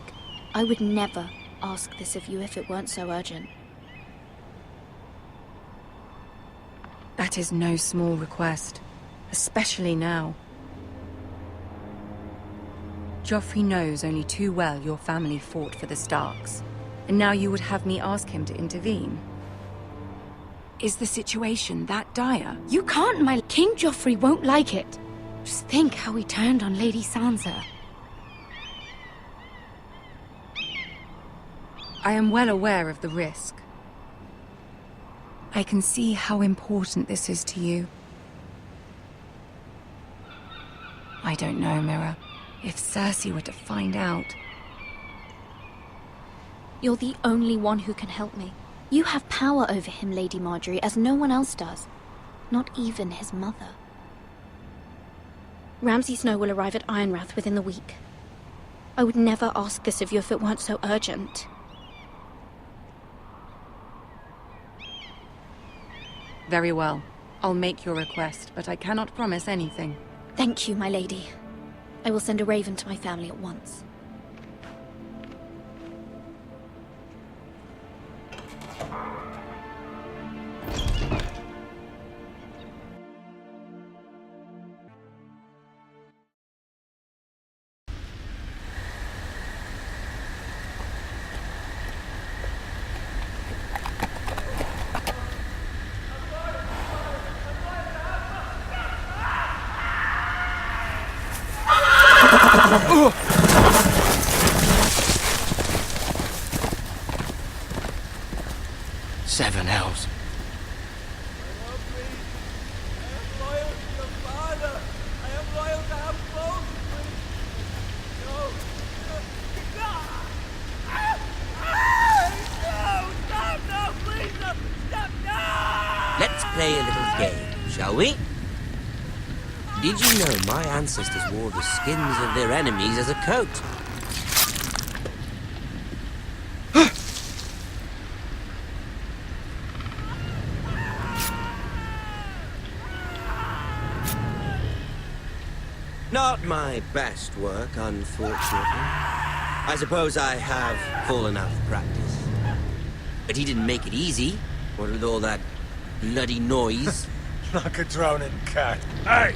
I would never ask this of you if it weren't so urgent. That is no small request, especially now. Joffrey knows only too well your family fought for the Starks, and now you would have me ask him to intervene. Is the situation that dire? You can't, my... King Joffrey won't like it. Just think how he turned on Lady Sansa. I am well aware of the risk. I can see how important this is to you. I don't know, Mira. If Cersei were to find out... You're the only one who can help me. You have power over him, Lady Marjorie, as no one else does. Not even his mother. Ramsay Snow will arrive at Ironrath within the week. I would never ask this of you if it weren't so urgent. Very well. I'll make your request, but I cannot promise anything. Thank you, my lady. I will send a raven to my family at once. Seven hells. Let's play a little game, shall we? Did you know my ancestors wore the skins of their enemies as a coat? Not my best work, unfortunately. I suppose I have fallen out of practice. But he didn't make it easy, what with all that bloody noise. Like a drowning cat. Hey!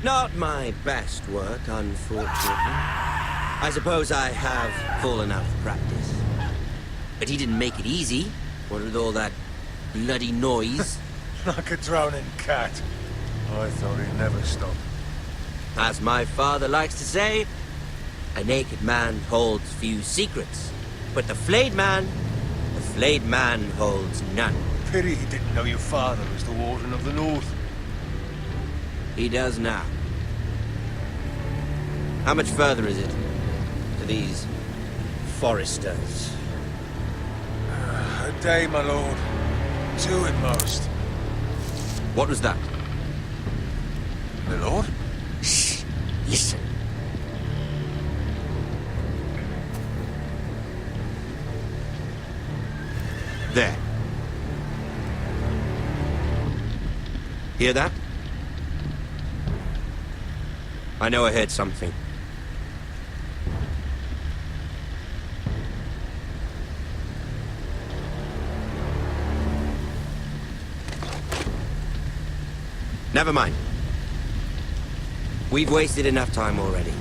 Not my best work, unfortunately. I suppose I have fallen out of practice. But he didn't make it easy, what with all that bloody noise. Like a drowning cat. I thought he'd never stop. As my father likes to say, a naked man holds few secrets. But the flayed man holds none. Pity he didn't know your father was the Warden of the North. He does now. How much further is it to these Forresters? A day, my lord. 2 at most. What was that? My lord? Shh! Listen. There. Hear that? I know I heard something. Never mind. We've wasted enough time already.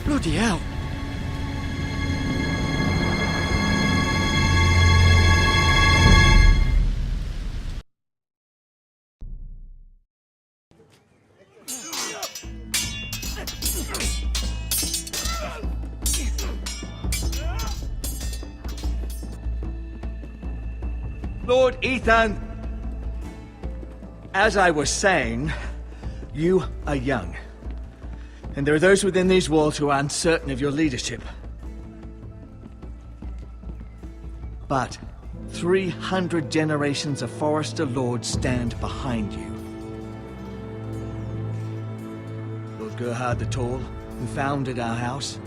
Bloody hell. Lord Ethan, as I was saying, you are young. And there are those within these walls who are uncertain of your leadership. But 300 generations of Forrester lords stand behind you. Lord Gerhard the Tall, who founded our house,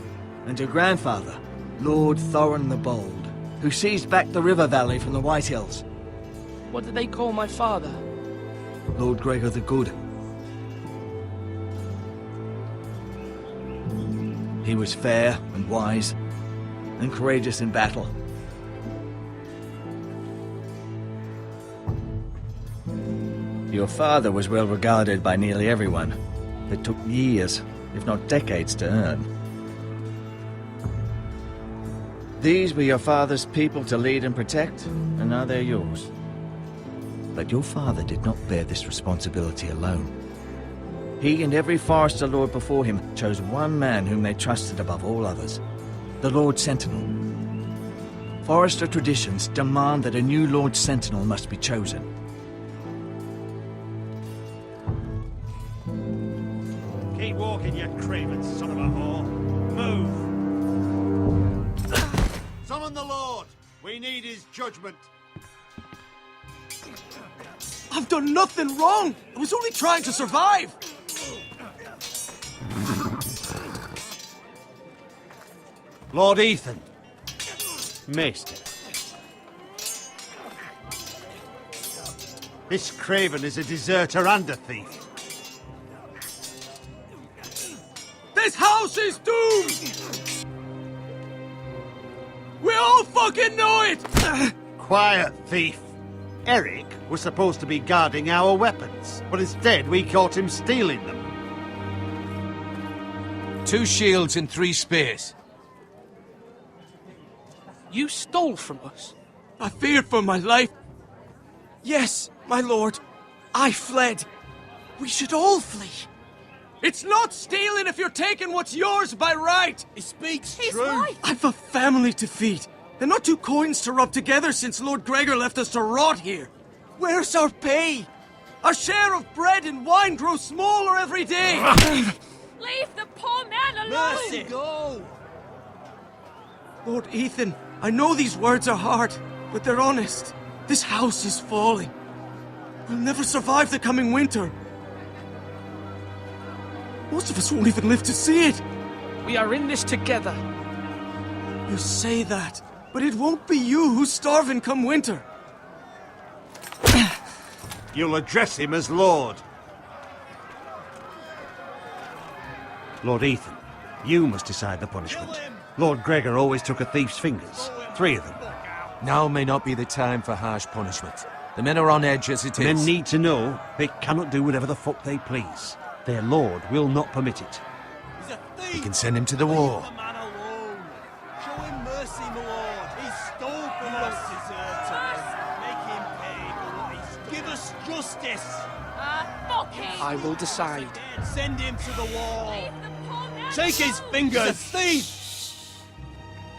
and your grandfather, Lord Thorin the Bold, who seized back the river valley from the White Hills. What did they call my father? Lord Gregor the Good. He was fair and wise, and courageous in battle. Your father was well regarded by nearly everyone, but took years, if not decades, to earn. These were your father's people to lead and protect, and now they're yours. But your father did not bear this responsibility alone. He and every Forrester lord before him chose one man whom they trusted above all others, the Lord Sentinel. Forrester traditions demand that a new Lord Sentinel must be chosen. Keep walking, you craven son of a whore. Move! Summon the Lord! We need his judgment. I've done nothing wrong! I was only trying to survive! Lord Ethan. Maester. This craven is a deserter and a thief. This house is doomed! We all fucking know it! Quiet, thief. Eric was supposed to be guarding our weapons, but instead we caught him stealing them. 2 shields and 3 spears. You stole from us? I feared for my life. Yes, my lord. I fled. We should all flee. It's not stealing if you're taking what's yours by right. He speaks He's true. right. I've a family to feed. They're not 2 coins to rub together since Lord Gregor left us to rot here. Where's our pay? Our share of bread and wine grows smaller every day. Leave the poor man alone! Mercy, go! Lord Ethan, I know these words are hard, but they're honest. This house is falling. We'll never survive the coming winter. Most of us won't even live to see it. We are in this together. You say that, but it won't be you who's starving come winter. You'll address him as Lord. Lord Ethan, you must decide the punishment. Lord Gregor always took a thief's fingers. 3 of them. Now may not be the time for harsh punishment. The men are on edge as it is. Men need to know they cannot do whatever the fuck they please. Their lord will not permit it. He's a thief! We can send him to the war. Leave the man alone. Show him mercy, my lord. He stole from us. Make him pay for what he stole. Give us justice. Fuck him! I will decide. Send him to the wall. Take his fingers. He's a thief!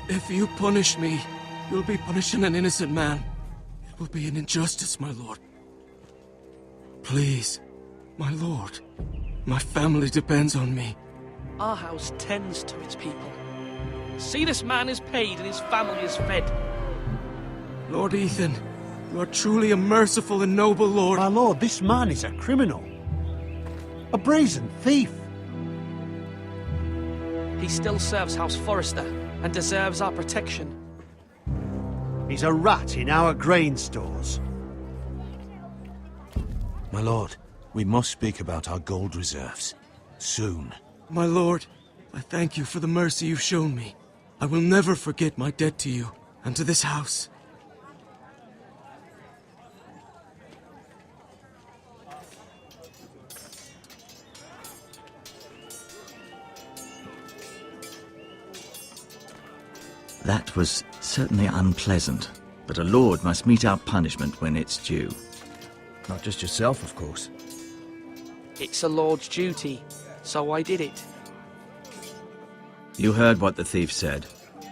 If you punish me, you'll be punishing an innocent man. It will be an injustice, my lord. Please, my lord. My family depends on me. Our house tends to its people. See, this man is paid and his family is fed. Lord Ethan, you are truly a merciful and noble lord. My lord, this man is a criminal. A brazen thief. He still serves House Forrester and deserves our protection. He's a rat in our grain stores. My lord, we must speak about our gold reserves. Soon. My lord, I thank you for the mercy you've shown me. I will never forget my debt to you and to this house. That was certainly unpleasant, but a lord must mete out punishment when it's due. Not just yourself, of course. It's a lord's duty, so I did it. You heard what the thief said.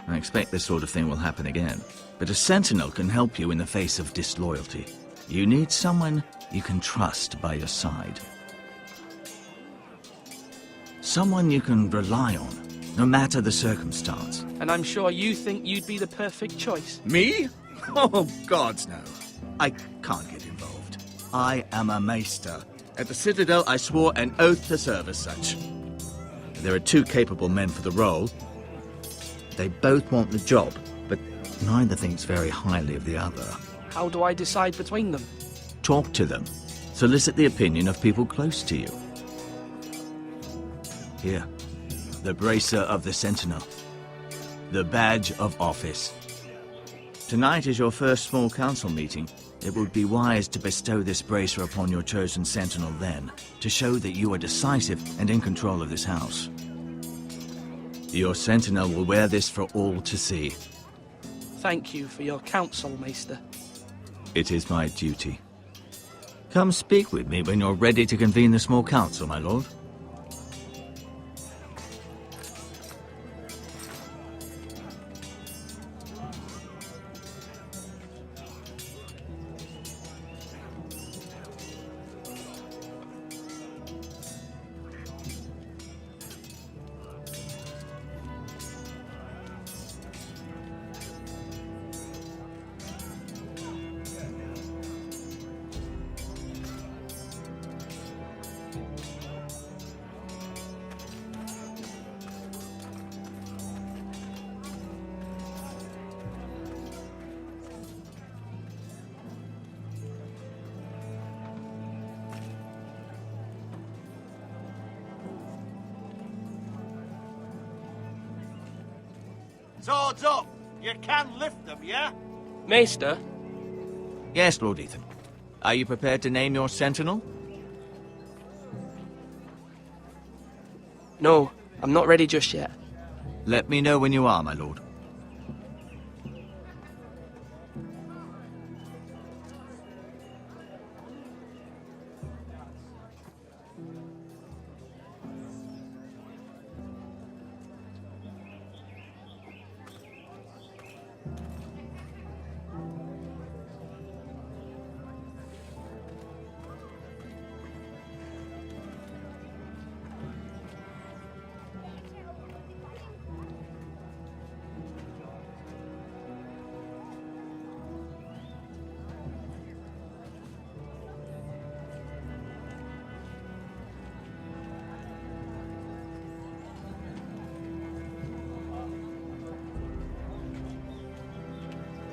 I expect this sort of thing will happen again. But a sentinel can help you in the face of disloyalty. You need someone you can trust by your side. Someone you can rely on, no matter the circumstance. And I'm sure you think you'd be the perfect choice. Me? Oh, gods no. I can't get involved. I am a maester. At the Citadel, I swore an oath to serve as such. There are 2 capable men for the role. They both want the job, but neither thinks very highly of the other. How do I decide between them? Talk to them. Solicit the opinion of people close to you. Here, the bracer of the Sentinel. The badge of office. Tonight is your first small council meeting. It would be wise to bestow this bracer upon your chosen sentinel then, to show that you are decisive and in control of this house. Your sentinel will wear this for all to see. Thank you for your counsel, Maester. It is my duty. Come speak with me when you're ready to convene the small council, my lord. Swords up! You can lift them, yeah? Maester? Yes, Lord Ethan. Are you prepared to name your sentinel? No, I'm not ready just yet. Let me know when you are, my lord.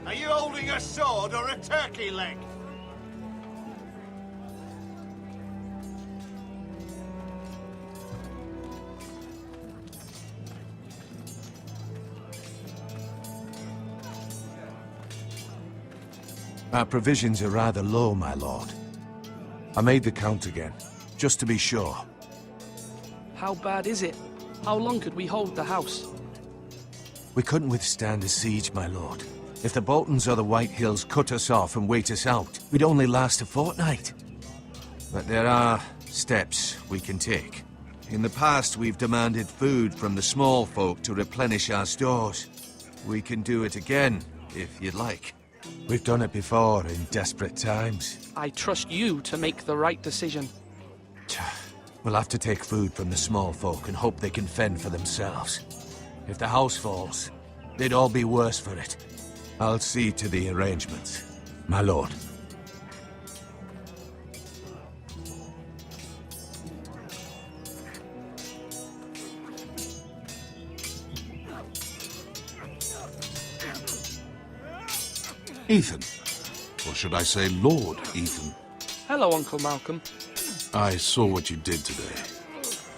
Are you holding a sword or a turkey leg? Our provisions are rather low, my lord. I made the count again, just to be sure. How bad is it? How long could we hold the house? We couldn't withstand a siege, my lord. If the Boltons or the White Hills cut us off and wait us out, we'd only last a fortnight. But there are steps we can take. In the past, we've demanded food from the small folk to replenish our stores. We can do it again, if you'd like. We've done it before in desperate times. I trust you to make the right decision. We'll have to take food from the small folk and hope they can fend for themselves. If the house falls, they'd all be worse for it. I'll see to the arrangements, my lord. Ethan. Or should I say Lord Ethan? Hello, Uncle Malcolm. I saw what you did today.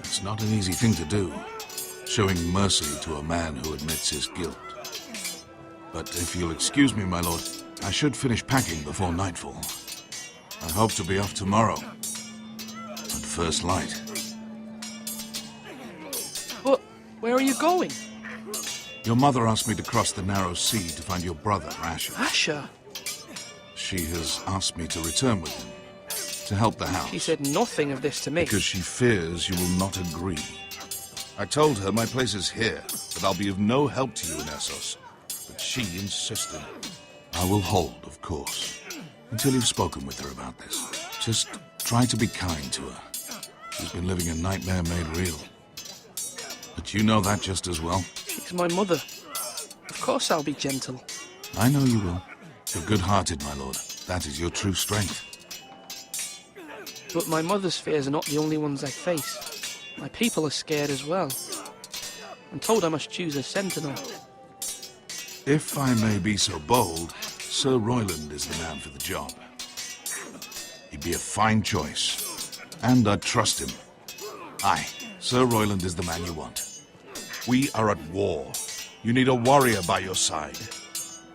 It's not an easy thing to do, showing mercy to a man who admits his guilt. But if you'll excuse me, my lord, I should finish packing before nightfall. I hope to be off tomorrow. At first light. But where are you going? Your mother asked me to cross the narrow sea to find your brother, Asher. Asher? She has asked me to return with him, to help the house. She said nothing of this to me. Because she fears you will not agree. I told her my place is here, that I'll be of no help to you in Essos. But she insisted. I will hold, of course, until you've spoken with her about this. Just try to be kind to her. She's been living a nightmare made real. But you know that just as well. She's my mother. Of course I'll be gentle. I know you will. You're good-hearted, my lord. That is your true strength. But my mother's fears are not the only ones I face. My people are scared as well. I'm told I must choose a sentinel. If I may be so bold, Sir Royland is the man for the job. He'd be a fine choice, and I'd trust him. Aye, Sir Royland is the man you want. We are at war. You need a warrior by your side.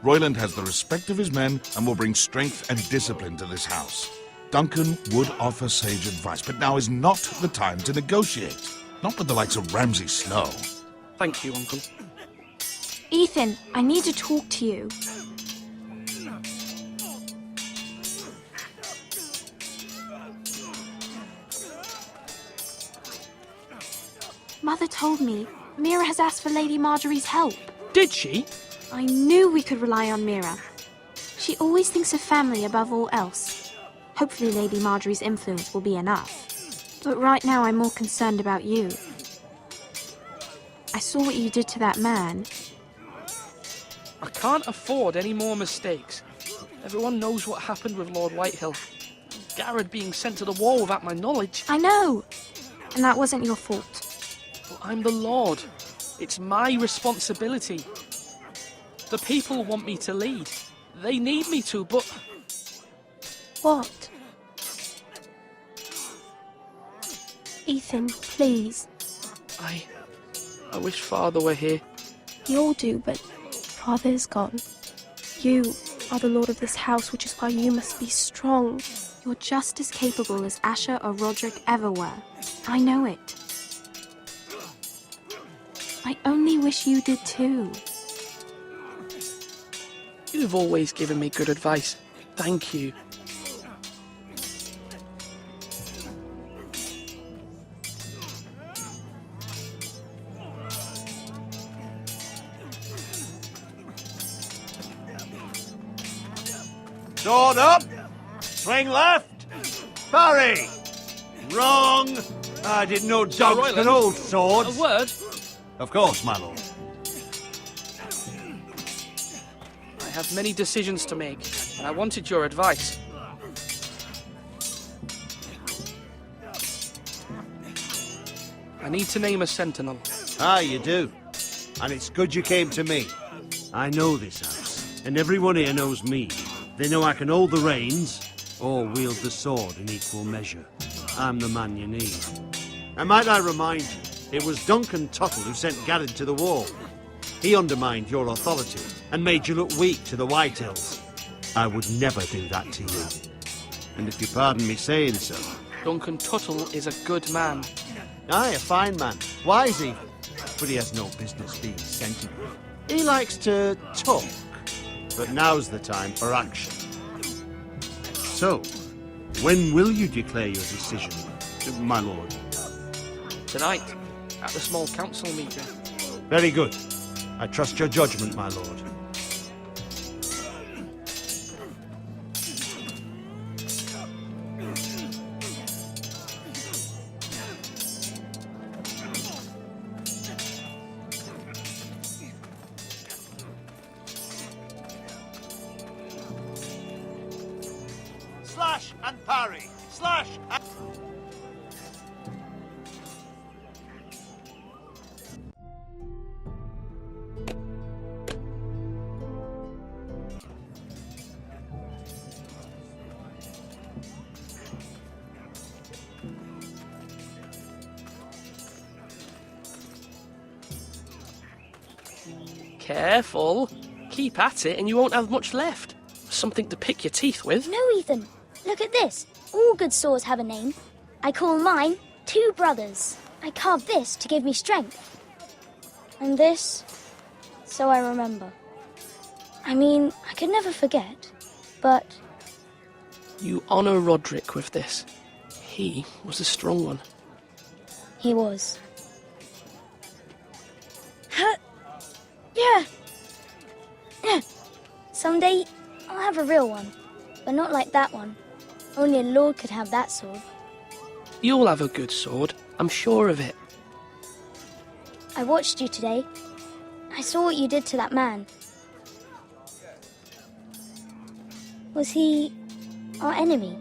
Royland has the respect of his men and will bring strength and discipline to this house. Duncan would offer sage advice, but now is not the time to negotiate. Not with the likes of Ramsay Snow. Thank you, Uncle. Ethan, I need to talk to you. Mother told me Mira has asked for Lady Marjorie's help. Did she? I knew we could rely on Mira. She always thinks of family above all else. Hopefully Lady Marjorie's influence will be enough. But right now I'm more concerned about you. I saw what you did to that man. I can't afford any more mistakes. Everyone knows what happened with Lord Whitehill. Garrett being sent to the wall without my knowledge. I know. And that wasn't your fault. But I'm the Lord. It's my responsibility. The people want me to lead. They need me to, but... What? Ethan, please. I wish Father were here. We all do, but Father is gone. You are the lord of this house, which is why you must be strong. You're just as capable as Asher or Roderick ever were. I know it. I only wish you did too. You've always given me good advice. Thank you. Sword up! Swing left! Parry! Wrong! I didn't know dogs can hold swords. A word? Of course, my lord. I have many decisions to make, and I wanted your advice. I need to name a sentinel. Ah, you do. And it's good you came to me. I know this house, and everyone here knows me. They know I can hold the reins, or wield the sword in equal measure. I'm the man you need. And might I remind you, it was Duncan Tuttle who sent Garrett to the wall. He undermined your authority, and made you look weak to the Whitehills. I would never do that to you. And if you pardon me saying so... Duncan Tuttle is a good man. Aye, a fine man. Wise even. But he has no business being sentinel. He likes to talk. But now's the time for action. So, when will you declare your decision, my lord? Tonight, at the small council meeting. Very good. I trust your judgment, my lord. Slash and parry! Slash and... Careful. Keep at it and you won't have much left. Something to pick your teeth with. No, Ethan. Look at this. All good swords have a name. I call mine Two Brothers. I carved this to give me strength. And this, so I remember. I mean, I could never forget, but... You honour Roderick with this. He was a strong one. He was. Yeah. Someday, I'll have a real one. But not like that one. Only a lord could have that sword. You'll have a good sword. I'm sure of it. I watched you today. I saw what you did to that man. Was he our enemy?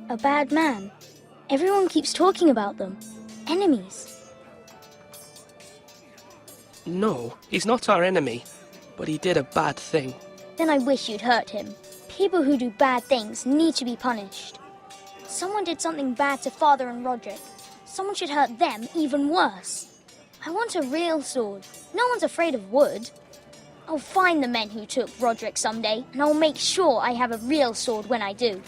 A bad man? Everyone keeps talking about them. Enemies. No, he's not our enemy. But he did a bad thing. Then I wish you'd hurt him. People who do bad things need to be punished. Someone did something bad to Father and Roderick. Someone should hurt them even worse. I want a real sword. No one's afraid of wood. I'll find the men who took Roderick someday, and I'll make sure I have a real sword when I do.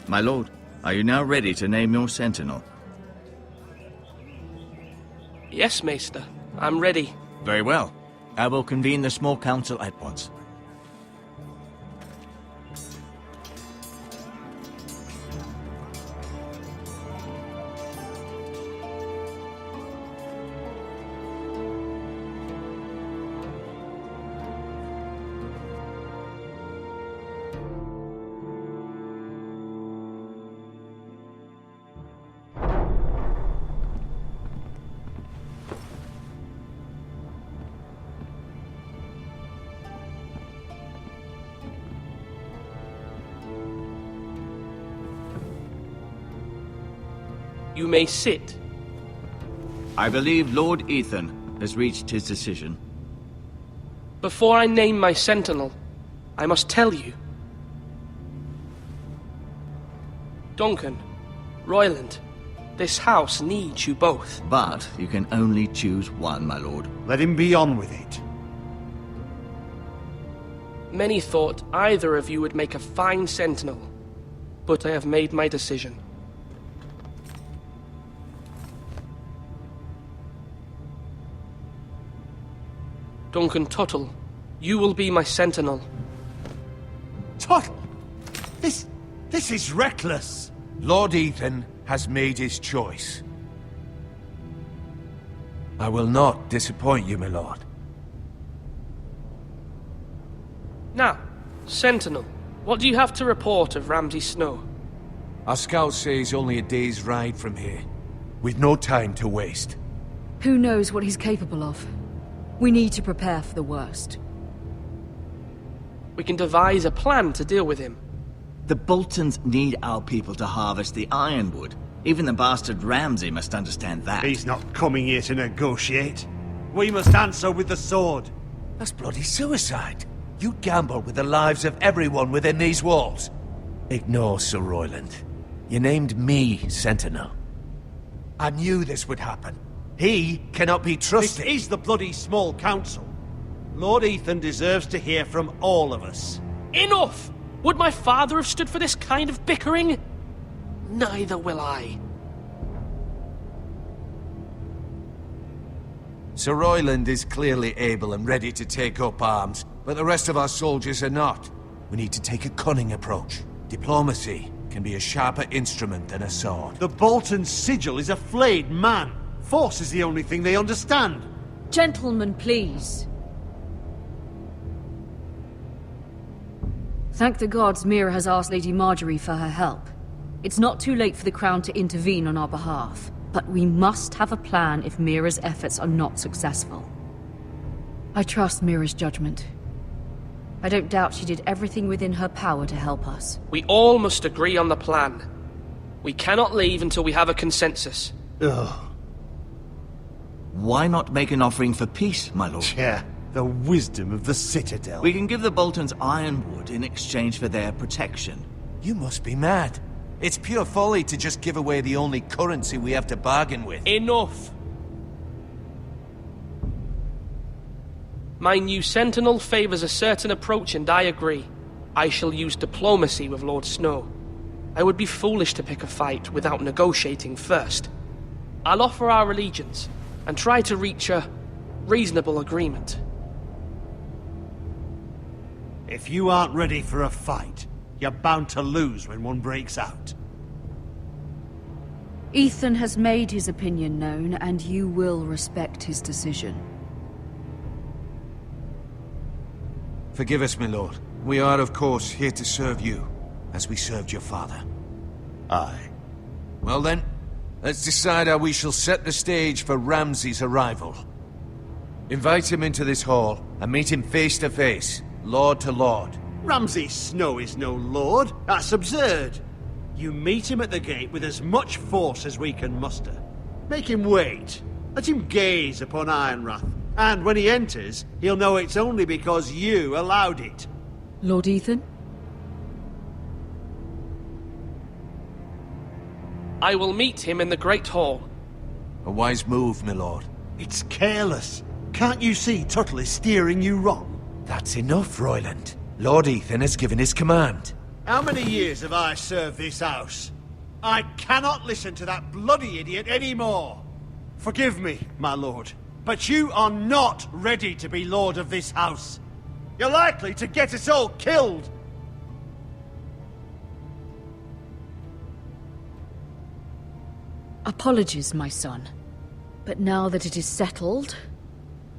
My lord, are you now ready to name your sentinel? Yes, Maester. I'm ready. Very well. I will convene the small council at once. You may sit. I believe Lord Ethan has reached his decision. Before I name my sentinel, I must tell you. Duncan, Royland, this house needs you both. But you can only choose one, my lord. Let him be on with it. Many thought either of you would make a fine sentinel, but I have made my decision. Duncan Tuttle, you will be my sentinel. Tuttle! This is reckless! Lord Ethan has made his choice. I will not disappoint you, my lord. Now, sentinel, what do you have to report of Ramsay Snow? Our scouts say he's only a day's ride from here, with no time to waste. Who knows what he's capable of? We need to prepare for the worst. We can devise a plan to deal with him. The Boltons need our people to harvest the ironwood. Even the bastard Ramsay must understand that. He's not coming here to negotiate. We must answer with the sword. That's bloody suicide. You gamble with the lives of everyone within these walls. Ignore Sir Royland. You named me Sentinel. I knew this would happen. He cannot be trusted. This is the bloody small council. Lord Ethan deserves to hear from all of us. Enough! Would my father have stood for this kind of bickering? Neither will I. Sir Royland is clearly able and ready to take up arms, but the rest of our soldiers are not. We need to take a cunning approach. Diplomacy can be a sharper instrument than a sword. The Bolton sigil is a flayed man. Force is the only thing they understand. Gentlemen, please. Thank the gods Mira has asked Lady Marjorie for her help. It's not too late for the Crown to intervene on our behalf, but we must have a plan if Mira's efforts are not successful. I trust Mira's judgment. I don't doubt she did everything within her power to help us. We all must agree on the plan. We cannot leave until we have a consensus. Ugh. Why not make an offering for peace, my lord? Yeah, the wisdom of the Citadel. We can give the Boltons ironwood in exchange for their protection. You must be mad. It's pure folly to just give away the only currency we have to bargain with. Enough! My new sentinel favors a certain approach, and I agree. I shall use diplomacy with Lord Snow. I would be foolish to pick a fight without negotiating first. I'll offer our allegiance, and try to reach a reasonable agreement. If you aren't ready for a fight, you're bound to lose when one breaks out. Ethan has made his opinion known, and you will respect his decision. Forgive us, my lord. We are, of course, here to serve you, as we served your father. Aye. Well then, let's decide how we shall set the stage for Ramsay's arrival. Invite him into this hall, and meet him face to face, lord to lord. Ramsay Snow is no lord. That's absurd. You meet him at the gate with as much force as we can muster. Make him wait. Let him gaze upon Ironrath. And when he enters, he'll know it's only because you allowed it. Lord Ethan? I will meet him in the Great Hall. A wise move, my lord. It's careless. Can't you see Tuttle is steering you wrong? That's enough, Royland. Lord Ethan has given his command. How many years have I served this house? I cannot listen to that bloody idiot anymore. Forgive me, my lord, but you are not ready to be lord of this house. You're likely to get us all killed. Apologies, my son. But now that it is settled,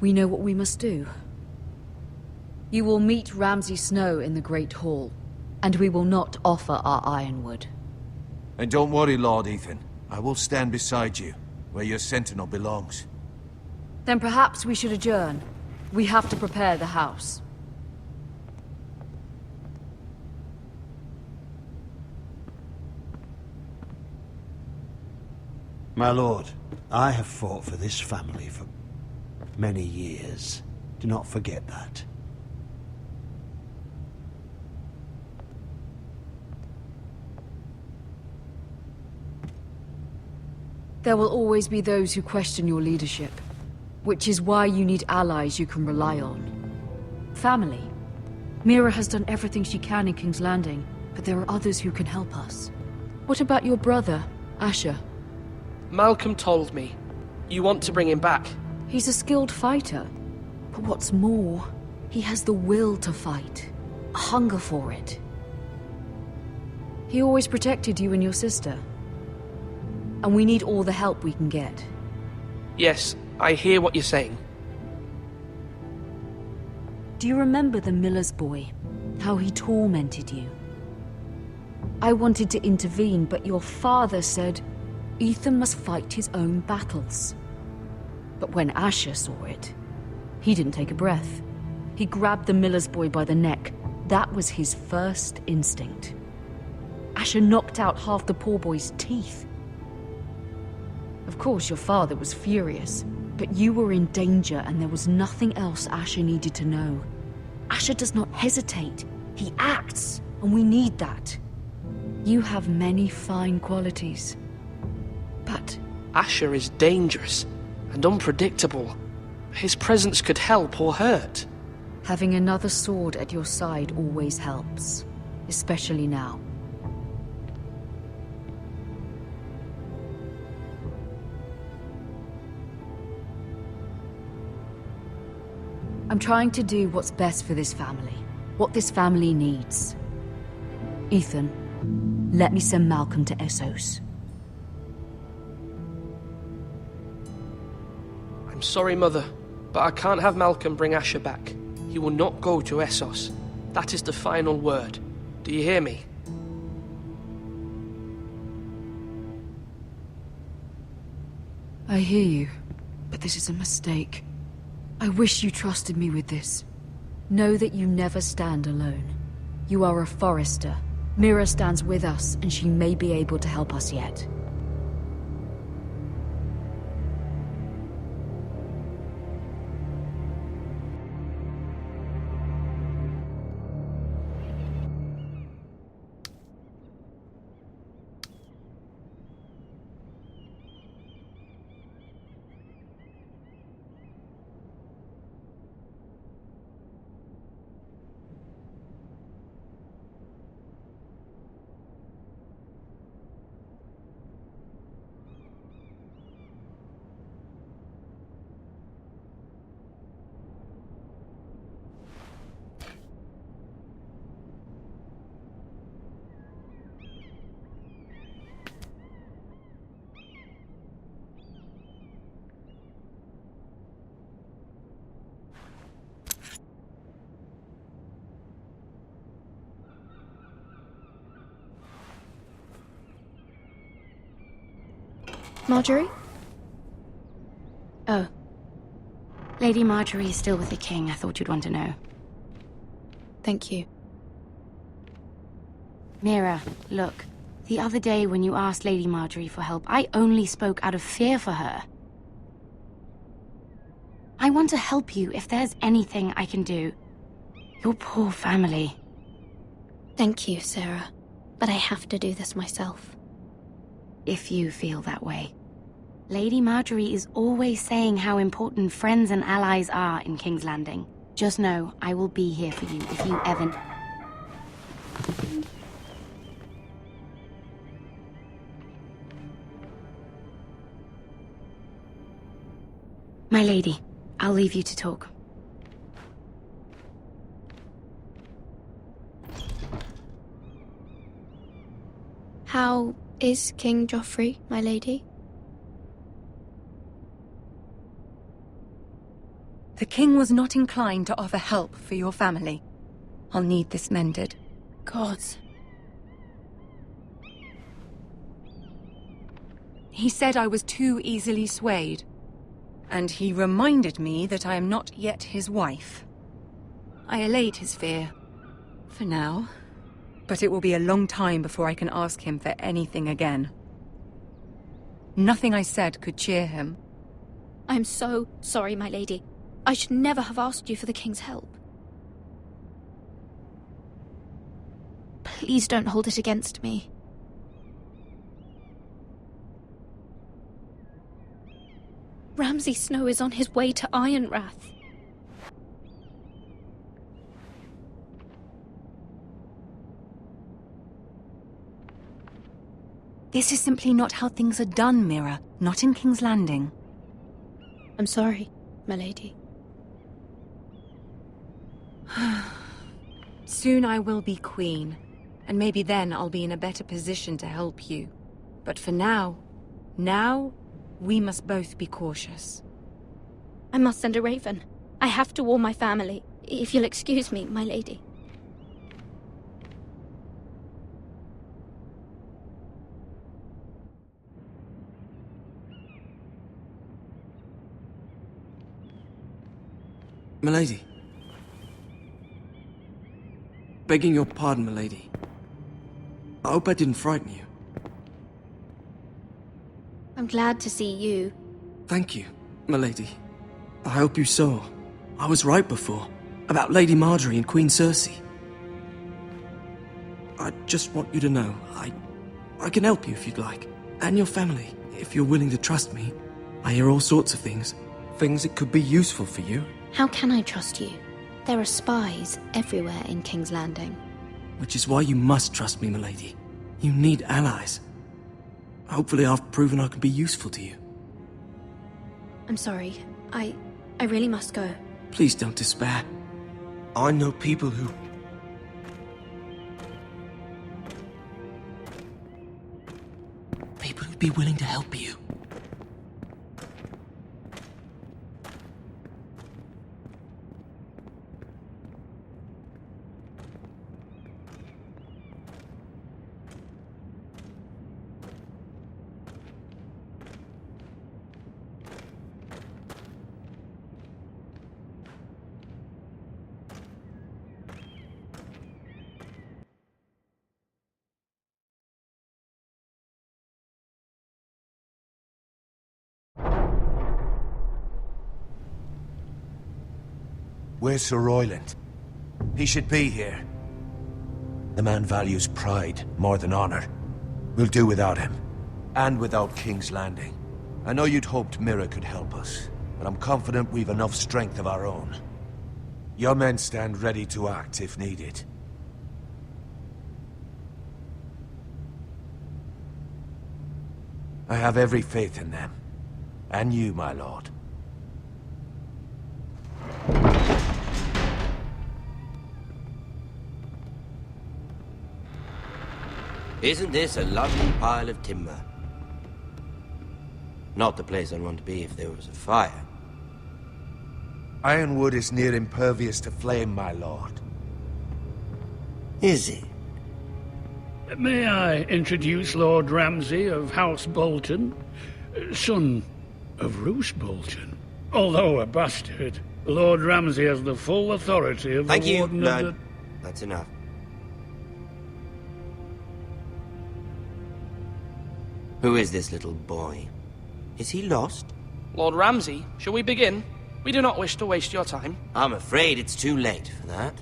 we know what we must do. You will meet Ramsay Snow in the Great Hall, and we will not offer our ironwood. And don't worry, Lord Ethan. I will stand beside you, where your sentinel belongs. Then perhaps we should adjourn. We have to prepare the house. My lord, I have fought for this family for many years. Do not forget that. There will always be those who question your leadership, which is why you need allies you can rely on. Family. Mira has done everything she can in King's Landing, but there are others who can help us. What about your brother, Asher? Malcolm told me. You want to bring him back? He's a skilled fighter. But what's more, he has the will to fight. A hunger for it. He always protected you and your sister. And we need all the help we can get. Yes, I hear what you're saying. Do you remember the miller's boy? How he tormented you? I wanted to intervene, but your father said Ethan must fight his own battles. But when Asher saw it, he didn't take a breath. He grabbed the miller's boy by the neck. That was his first instinct. Asher knocked out half the poor boy's teeth. Of course, your father was furious, but you were in danger and there was nothing else Asher needed to know. Asher does not hesitate. He acts, and we need that. You have many fine qualities, but... Asher is dangerous and unpredictable. His presence could help or hurt. Having another sword at your side always helps, especially now. I'm trying to do what's best for this family, what this family needs. Ethan, let me send Malcolm to Essos. I'm sorry, Mother, but I can't have Malcolm bring Asher back. He will not go to Essos. That is the final word. Do you hear me? I hear you, but this is a mistake. I wish you trusted me with this. Know that you never stand alone. You are a Forrester. Mira stands with us, and she may be able to help us yet. Marjorie? Oh. Lady Marjorie is still with the king. I thought you'd want to know. Thank you. Mira, look. The other day when you asked Lady Marjorie for help, I only spoke out of fear for her. I want to help you if there's anything I can do. Your poor family. Thank you, Sarah. But I have to do this myself. If you feel that way. Lady Marjorie is always saying how important friends and allies are in King's Landing. Just know, I will be here for you if you ever... My lady, I'll leave you to talk. How is King Joffrey, my lady? The king was not inclined to offer help for your family. I'll need this mended. Gods. He said I was too easily swayed. And he reminded me that I am not yet his wife. I allayed his fear. For now. But it will be a long time before I can ask him for anything again. Nothing I said could cheer him. I'm so sorry, my lady. I should never have asked you for the king's help. Please don't hold it against me. Ramsay Snow is on his way to Ironrath. This is simply not how things are done, Mira. Not in King's Landing. I'm sorry, my lady. Soon I will be queen, and maybe then I'll be in a better position to help you. But for now, we must both be cautious. I must send a raven. I have to warn my family. If you'll excuse me, my lady. Milady. Begging your pardon, milady. I hope I didn't frighten you. I'm glad to see you. Thank you, milady. I hope you saw. I was right before. About Lady Marjorie and Queen Cersei. I just want you to know, I can help you if you'd like. And your family, if you're willing to trust me. I hear all sorts of things. Things that could be useful for you. How can I trust you? There are spies everywhere in King's Landing. Which is why you must trust me, milady. You need allies. Hopefully I've proven I can be useful to you. I'm sorry. I really must go. Please don't despair. I know people who... People who'd be willing to help you. Where's Sir Royland? He should be here. The man values pride more than honor. We'll do without him. And without King's Landing. I know you'd hoped Mira could help us, but I'm confident we've enough strength of our own. Your men stand ready to act if needed. I have every faith in them. And you, my lord. Isn't this a lovely pile of timber? Not the place I'd want to be if there was a fire. Ironwood is near impervious to flame, my lord. Is it? May I introduce Lord Ramsay of House Bolton, son of Roose Bolton. Although a bastard, Lord Ramsay has the full authority of Thank the you, Warden Lord. of the... That's enough. Who is this little boy? Is he lost? Lord Ramsay, shall we begin? We do not wish to waste your time. I'm afraid it's too late for that.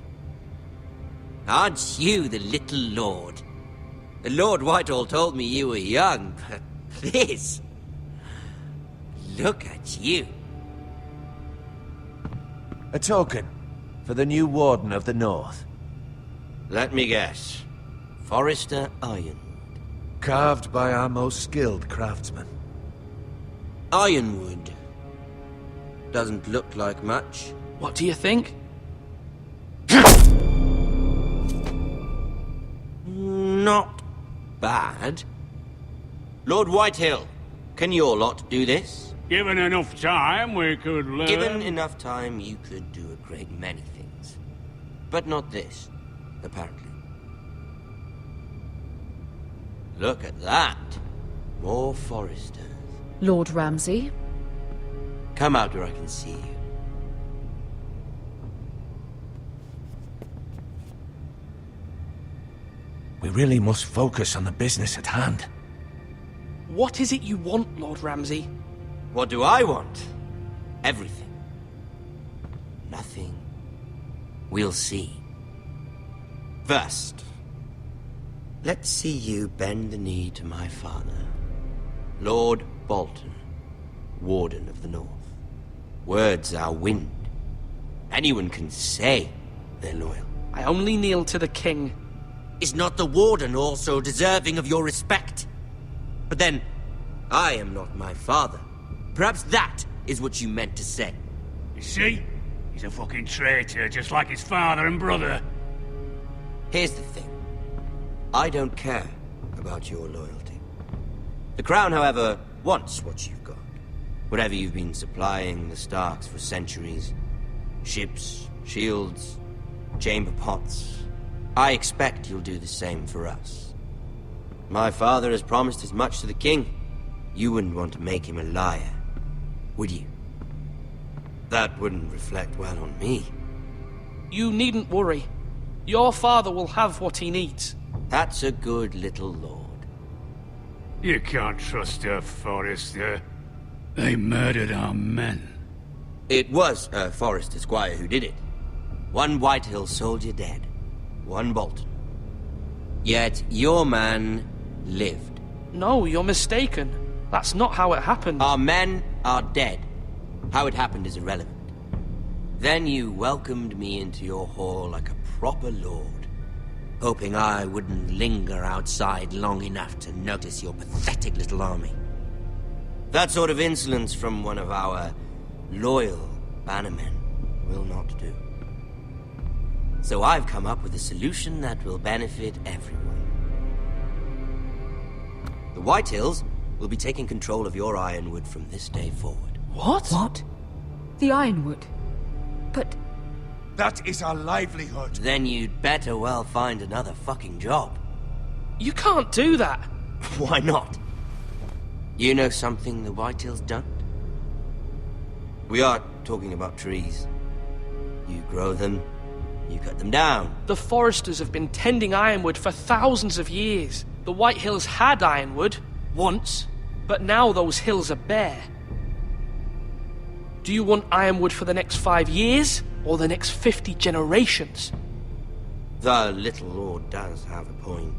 Aren't you the little lord? Lord Whitehall told me you were young, but this... Look at you. A token for the new Warden of the North. Let me guess. Forrester Iron. Carved by our most skilled craftsmen. Ironwood. Doesn't look like much. What do you think? Not bad. Lord Whitehill, can your lot do this? Given enough time, we could learn... Given enough time, you could do a great many things. But not this, apparently. Look at that. More Forresters. Lord Ramsay? Come out where I can see you. We really must focus on the business at hand. What is it you want, Lord Ramsay? What do I want? Everything. Nothing. We'll see. First, let's see you bend the knee to my father, Lord Bolton, Warden of the North. Words are wind. Anyone can say they're loyal. I only kneel to the king. Is not the Warden also deserving of your respect? But then, I am not my father. Perhaps that is what you meant to say. You see? He's a fucking traitor, just like his father and brother. Here's the thing. I don't care about your loyalty. The Crown, however, wants what you've got. Whatever you've been supplying the Starks for centuries. Ships, shields, chamber pots. I expect you'll do the same for us. My father has promised as much to the king. You wouldn't want to make him a liar, would you? That wouldn't reflect well on me. You needn't worry. Your father will have what he needs. That's a good little lord. You can't trust her, Forrester. They murdered our men. It was a Forrester squire who did it. One Whitehill soldier dead. One Bolton. Yet your man lived. No, you're mistaken. That's not how it happened. Our men are dead. How it happened is irrelevant. Then you welcomed me into your hall like a proper lord, hoping I wouldn't linger outside long enough to notice your pathetic little army. That sort of insolence from one of our loyal bannermen will not do. So I've come up with a solution that will benefit everyone. The Whitehills will be taking control of your ironwood from this day forward. What? What? The Ironwood? But... That is our livelihood. Then you'd better well find another fucking job. You can't do that. Why not? You know something the Whitehills don't? We are talking about trees. You grow them, you cut them down. The Forresters have been tending Ironwood for thousands of years. The Whitehills had Ironwood, once, but now those hills are bare. Do you want Ironwood for the next 5 years, or the next 50 generations? The little lord does have a point.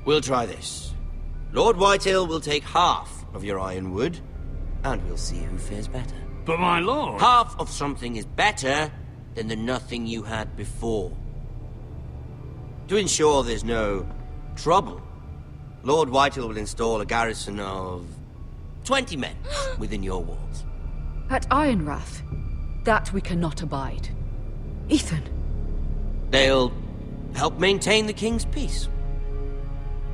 We'll try this. Lord Whitehill will take half of your ironwood, and we'll see who fares better. But my lord... Half of something is better than the nothing you had before. To ensure there's no trouble, Lord Whitehill will install a garrison of 20 men within your walls. At Ironrath? That we cannot abide. Ethan! They'll help maintain the king's peace.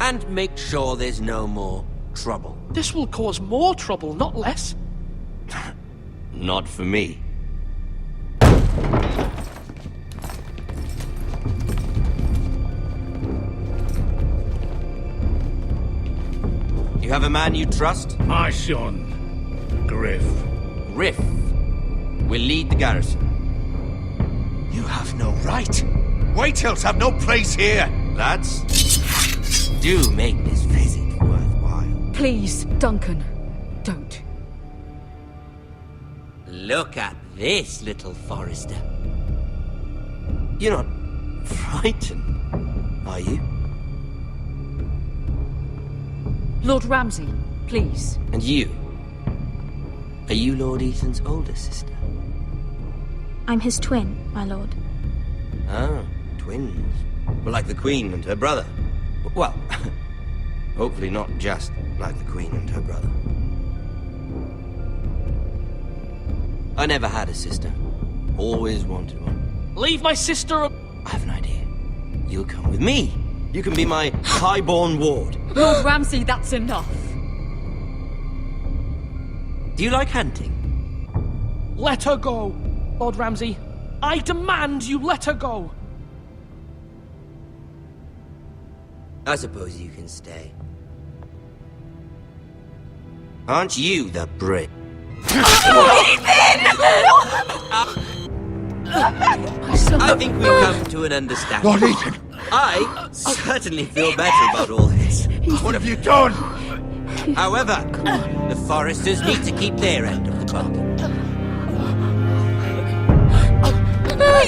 And make sure there's no more trouble. This will cause more trouble, not less. Not for me. You have a man you trust? My son, Griff. Griff will lead the garrison. You have no right. Whitehills have no place here. Lads, do make this visit worthwhile. Please, Duncan, don't. Look at this, little Forrester. You're not frightened, are you? Lord Ramsay, please. And you? Are you Lord Ethan's older sister? I'm his twin, my lord. Ah, twins. Well, like the Queen and her brother. Well, hopefully not just like the Queen and her brother. I never had a sister. Always wanted one. Leave my sister I have an idea. You'll come with me. You can be my highborn ward. Lord Ramsay, that's enough. Do you like hunting? Let her go, Lord Ramsay. I demand you let her go. I suppose you can stay. Aren't you the Brit? I think we've come to an understanding. Lord Ethan! I certainly feel better about all this. What have you done? However, the Forresters need to keep their end of the bargain.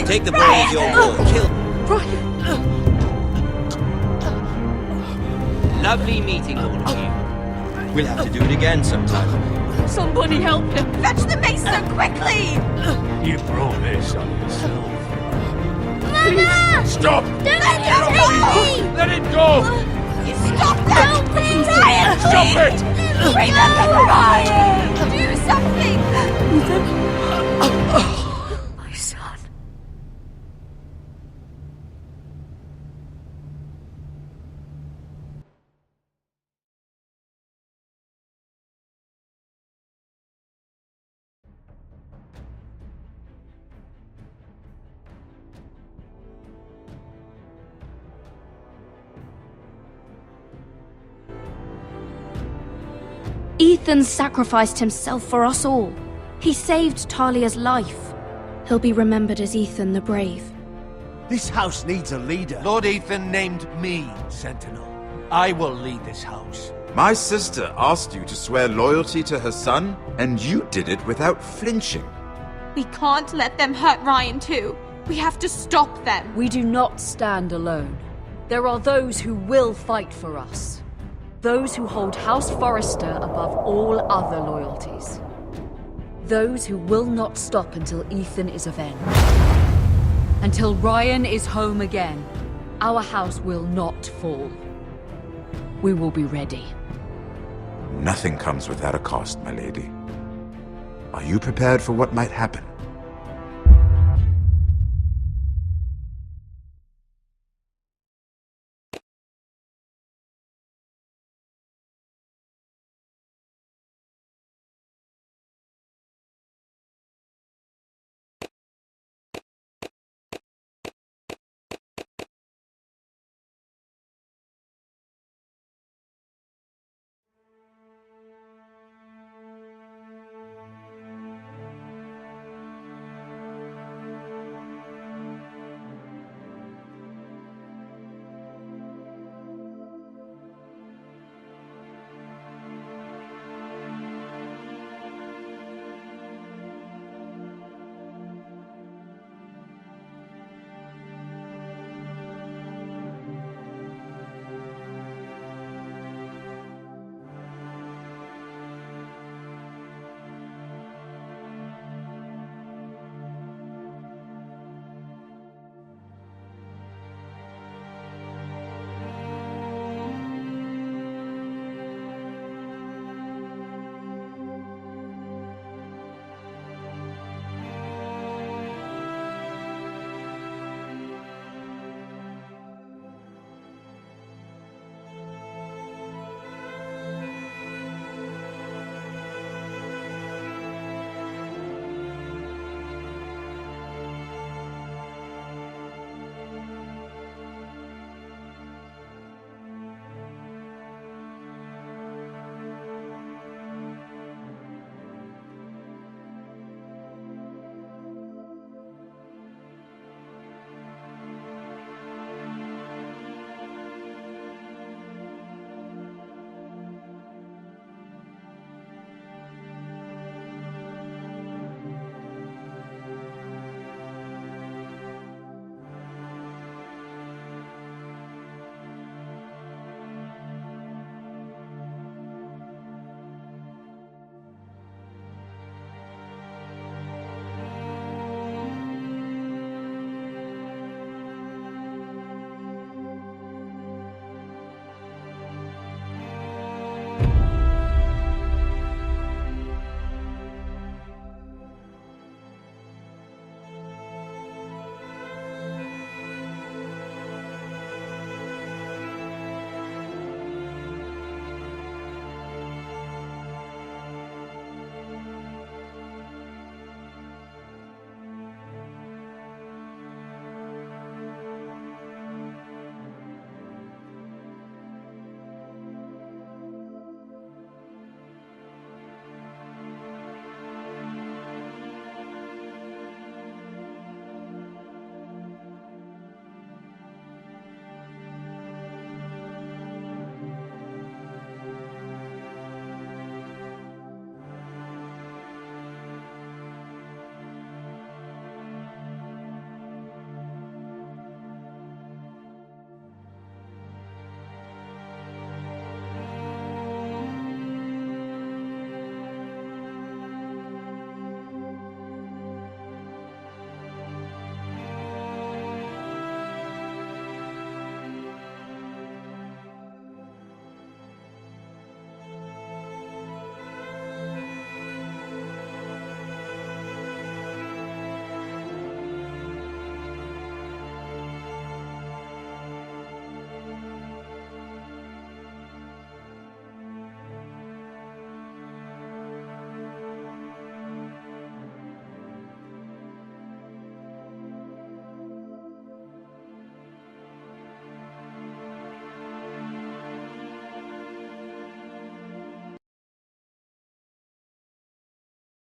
Take the boy of your war, kill. Lovely meeting all of you. We'll have to do it again sometime. Somebody help him! Fetch the maester quickly! You brought this on yourself. Mama! Stop! Don't let it Let it go! Stop that! Ryan, Stop it! Remember Ryan! Do something! My son. Ethan sacrificed himself for us all. He saved Talia's life. He'll be remembered as Ethan the Brave. This house needs a leader. Lord Ethan named me Sentinel. I will lead this house. My sister asked you to swear loyalty to her son, and you did it without flinching. We can't let them hurt Ryan too. We have to stop them. We do not stand alone. There are those who will fight for us. Those who hold House Forrester above all other loyalties. Those who will not stop until Ethan is avenged. Until Ryan is home again, our house will not fall. We will be ready. Nothing comes without a cost, my lady. Are you prepared for what might happen?